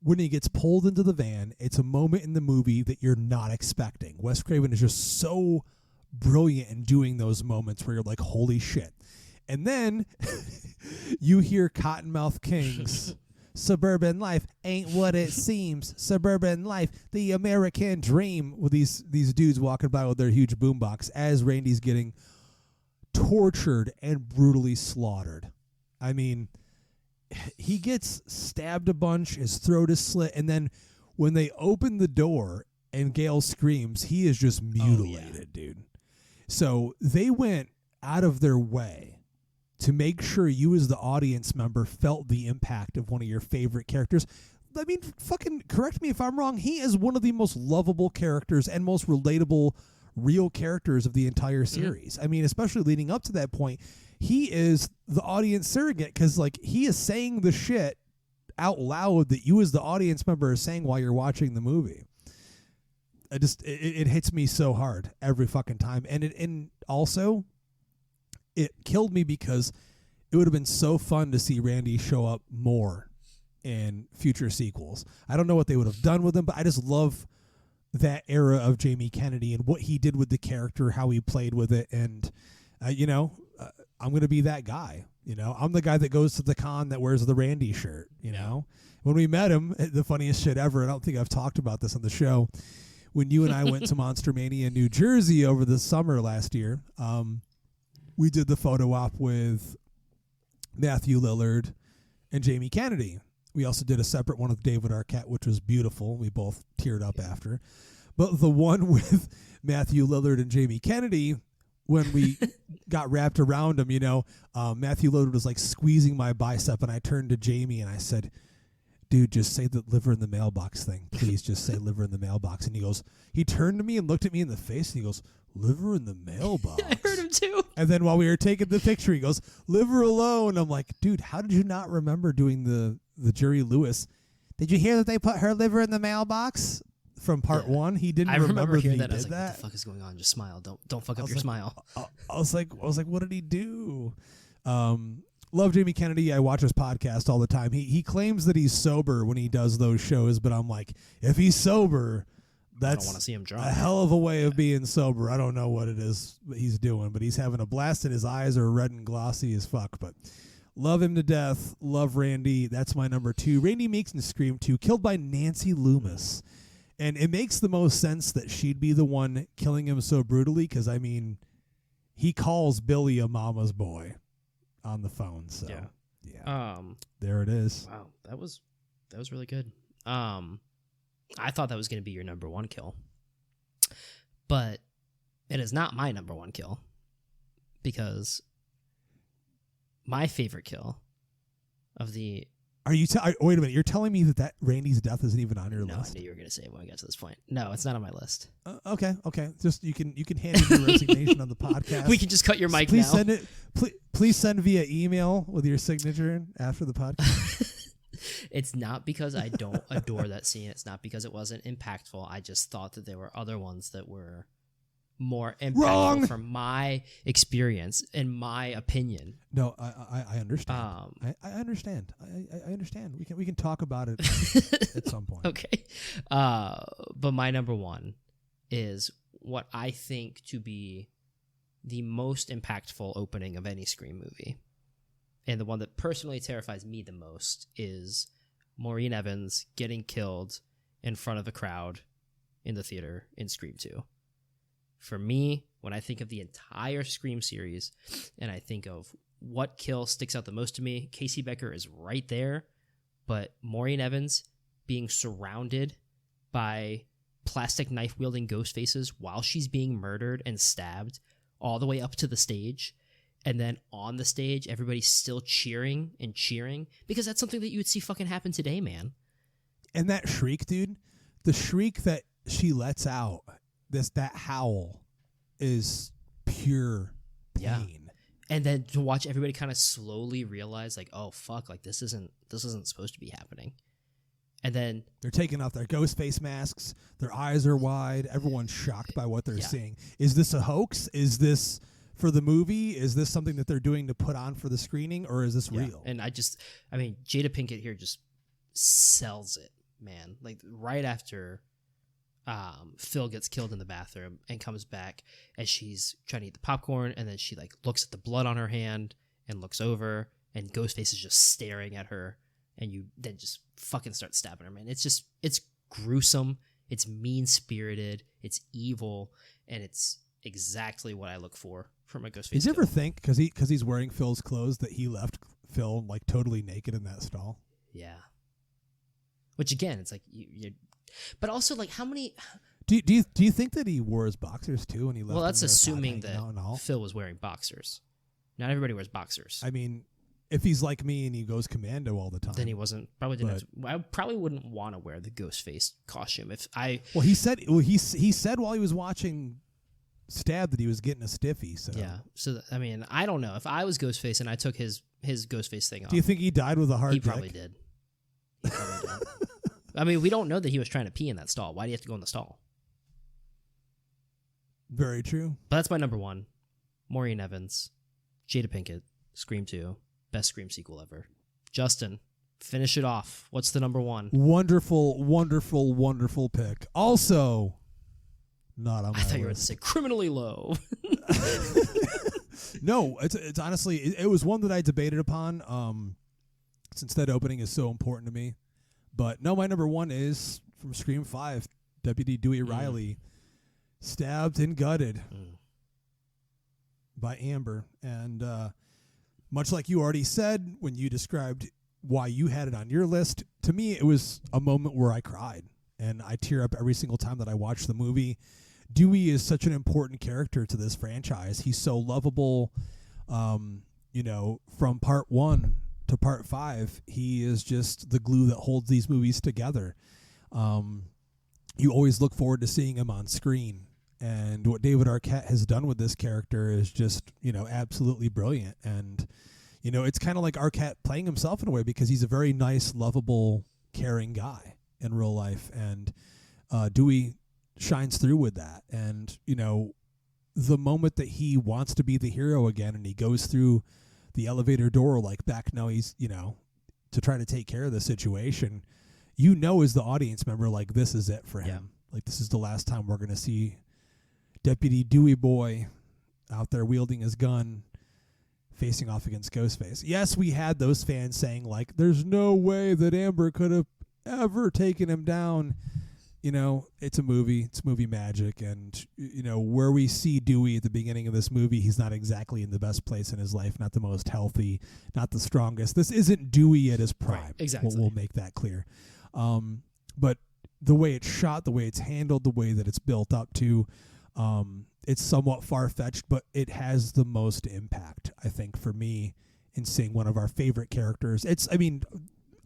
when he gets pulled into the van, it's a moment in the movie that you're not expecting. Wes Craven is just so brilliant in doing those moments where you're like, holy shit. And then you hear Cottonmouth King's Suburban Life ain't what it seems. Suburban life, the American dream, with these dudes walking by with their huge boombox as Randy's getting tortured and brutally slaughtered. I mean, he gets stabbed a bunch, his throat is slit, and then when they open the door and Gail screams, he is just mutilated, dude. So they went out of their way to make sure you as the audience member felt the impact of one of your favorite characters. I mean, fucking correct me if I'm wrong. He is one of the most lovable characters and most relatable real characters of the entire series. I mean, especially leading up to that point, he is the audience surrogate because, like, he is saying the shit out loud that you as the audience member are saying while you're watching the movie. It hits me so hard every fucking time. And also, it killed me because it would have been so fun to see Randy show up more in future sequels. I don't know what they would have done with him, but I just love that era of Jamie Kennedy and what he did with the character, how he played with it. And, I'm going to be that guy. I'm the guy that goes to the con that wears the Randy shirt. When we met him, the funniest shit ever, I don't think I've talked about this on the show, when you and I went to Monster Mania in New Jersey over the summer last year, we did the photo op with Matthew Lillard and Jamie Kennedy. We also did a separate one with David Arquette, which was beautiful. We both teared up after. But the one with Matthew Lillard and Jamie Kennedy, when we got wrapped around him, Matthew Lillard was like squeezing my bicep, and I turned to Jamie and I said, dude, just say the liver in the mailbox thing. Please just say liver in the mailbox. And he turned to me and looked at me in the face, and he goes, liver in the mailbox. I heard him too. And then while we were taking the picture, he goes, liver alone. I'm like, dude, how did you not remember doing the Jerry Lewis? Did you hear that they put her liver in the mailbox from part one? He didn't remember hearing that that. he I was did like, that. what the fuck is going on? Just smile. Don't fuck up your smile. I was like, what did he do? Love Jamie Kennedy. I watch his podcast all the time. He claims that he's sober when he does those shows, but I'm like, if he's sober, I don't that's want to see him drunk. a hell of a way of being sober. I don't know what it is he's doing, but he's having a blast, and his eyes are red and glossy as fuck. But love him to death. Love Randy. That's my number 2. Randy Meeks in Scream 2, killed by Nancy Loomis. And it makes the most sense that she'd be the one killing him so brutally, because, I mean, he calls Billy a mama's boy on the phone. So, yeah. There it is. Wow, that was really good. I thought that was going to be your number 1 kill, but it is not my number 1 kill, because my favorite kill of the... Are you? Wait a minute. You're telling me that Randy's death isn't even on your No, list? I knew you were going to say it when we got to this point. No, it's not on my list. Okay. Just you can hand in your resignation on the podcast. We can just cut your mic please now. Send it. Please send via email with your signature after the podcast. It's not because I don't adore that scene. It's not because it wasn't impactful. I just thought that there were other ones that were more impactful from my experience and my opinion. No, I understand. I understand. I understand. We can talk about it at some point. Okay. But my number 1 is what I think to be the most impactful opening of any Scream movie. And the one that personally terrifies me the most is Maureen Evans getting killed in front of a crowd in the theater in Scream 2. For me, when I think of the entire Scream series and I think of what kill sticks out the most to me, Casey Becker is right there, but Maureen Evans being surrounded by plastic knife-wielding ghost faces while she's being murdered and stabbed all the way up to the stage, and then on the stage, everybody's still cheering and cheering, because that's something that you would see fucking happen today, man. And that shriek, dude, the shriek that she lets out, that howl is pure pain. Yeah. And then to watch everybody kind of slowly realize, like, oh fuck, like this isn't supposed to be happening. And then they're taking off their ghost face masks, their eyes are wide, everyone's shocked by what they're seeing. Is this a hoax? Is this for the movie? Is this something that they're doing to put on for the screening, or is this real? And I mean, Jada Pinkett here just sells it, man. Like right after Phil gets killed in the bathroom and comes back as she's trying to eat the popcorn, and then she like looks at the blood on her hand and looks over, and Ghostface is just staring at her, and you then just fucking start stabbing her, man. It's gruesome, it's mean-spirited, it's evil, and it's exactly what I look for from a Ghostface. Did you ever think, because he's wearing Phil's clothes, that he left Phil like totally naked in that stall? Yeah. Which again, it's like you but also like how many? Do you think that he wore his boxers too when he left? Well, that's them there, assuming that Phil was wearing boxers. Not everybody wears boxers. I mean, if he's like me and he goes commando all the time, then he wasn't. Probably didn't. I probably wouldn't want to wear the Ghostface costume if I. Well, he said while he was watching Stab that he was getting a stiffy. So yeah. So I mean, I don't know if I was Ghostface and I took his Ghostface thing off. Do you think he died with a heart? He probably did. He probably did. I mean, we don't know that he was trying to pee in that stall. Why do you have to go in the stall? Very true. But that's my number 1. Maureen Evans, Jada Pinkett, Scream 2, best Scream sequel ever. Justin, finish it off. What's the number 1? Wonderful, wonderful, wonderful pick. Also, not on my list. I thought you were going to say criminally low. No, it's honestly, it was one that I debated upon since that opening is so important to me. But no, my number 1 is from Scream 5, Deputy Dewey Riley, stabbed and gutted by Amber. And much like you already said when you described why you had it on your list, to me it was a moment where I cried. And I tear up every single time that I watch the movie. Dewey is such an important character to this franchise. He's so lovable, from part 1 to part 5, he is just the glue that holds these movies together. You always look forward to seeing him on screen. And what David Arquette has done with this character is just, absolutely brilliant. And, it's kind of like Arquette playing himself in a way, because he's a very nice, lovable, caring guy in real life. And Dewey shines through with that. And, the moment that he wants to be the hero again and he goes through the elevator door, like back now he's, to try to take care of the situation, as the audience member, like, this is it for him. Yeah. Like, this is the last time we're going to see Deputy Dewey Boy out there wielding his gun, facing off against Ghostface. Yes, we had those fans saying, like, there's no way that Amber could have ever taken him down. It's a movie. It's movie magic. And, where we see Dewey at the beginning of this movie, he's not exactly in the best place in his life, not the most healthy, not the strongest. This isn't Dewey at his prime. Right, exactly. We'll make that clear. But the way it's shot, the way it's handled, the way that it's built up to, it's somewhat far-fetched, but it has the most impact, I think, for me in seeing one of our favorite characters.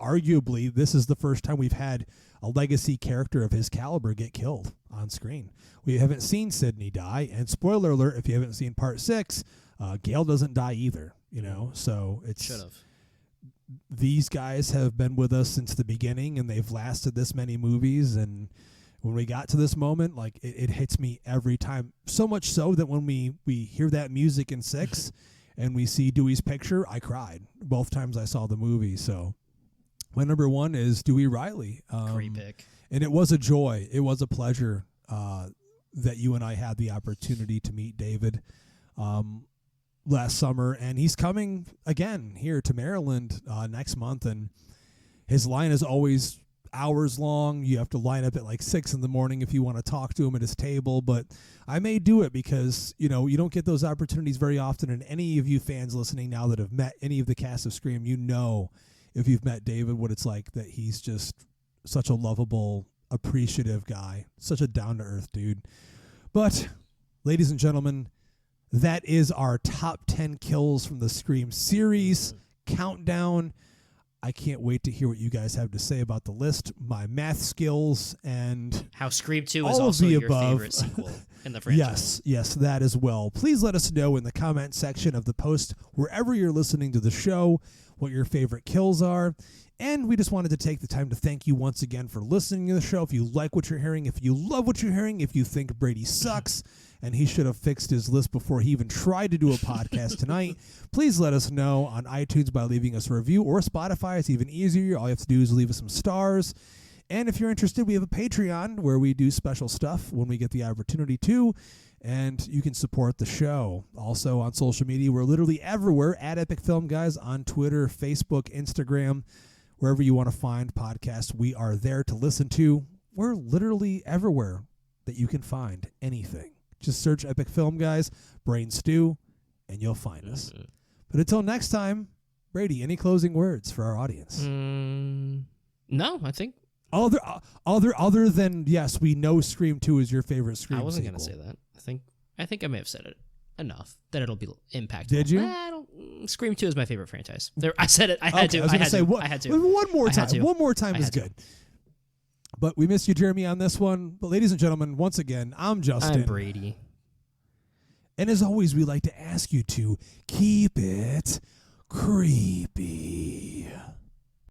Arguably, this is the first time we've had a legacy character of his caliber get killed on screen. We haven't seen Sydney die, and spoiler alert, if you haven't seen part 6, Gail doesn't die either, so it's... Should have. These guys have been with us since the beginning, and they've lasted this many movies, and when we got to this moment, like, it hits me every time, so much so that when we hear that music in 6 and we see Dewey's picture, I cried both times I saw the movie. So my number 1 is Dewey Riley. Great pick. And it was a joy. It was a pleasure that you and I had the opportunity to meet David last summer. And he's coming again here to Maryland next month. And his line is always hours long. You have to line up at like 6 a.m. if you want to talk to him at his table. But I may do it because, you don't get those opportunities very often. And any of you fans listening now that have met any of the cast of Scream, if you've met David, what it's like, that he's just such a lovable, appreciative guy, such a down-to-earth dude. But, ladies and gentlemen, that is our top 10 kills from the Scream series countdown. I can't wait to hear what you guys have to say about the list, my math skills, and how Scream 2 is also your favorite sequel in the franchise. Yes, that as well. Please let us know in the comment section of the post, wherever you're listening to the show, what your favorite kills are. And we just wanted to take the time to thank you once again for listening to the show. If you like what you're hearing, if you love what you're hearing, if you think Brady sucks and he should have fixed his list before he even tried to do a podcast tonight, please let us know on iTunes by leaving us a review, or Spotify. It's even easier. All you have to do is leave us some stars. And if you're interested, we have a Patreon where we do special stuff when we get the opportunity to, and you can support the show. Also on social media, we're literally everywhere at Epic Film Guys on Twitter, Facebook, Instagram, wherever you want to find podcasts. We are there to listen to. We're literally everywhere that you can find anything. Just search Epic Film Guys, Brain Stew, and you'll find us. But until next time, Brady, any closing words for our audience? No, I think... Other than, yes, we know Scream 2 is your favorite Scream I wasn't going to say that. I think I may have said it enough that it'll be impactful. Did you? Scream 2 is my favorite franchise. I said it. I had to. I had to. One more time. One more time is good. But we miss you, Jeremy, on this one. But ladies and gentlemen, once again, I'm Justin. I'm Brady. And as always, we like to ask you to keep it creepy.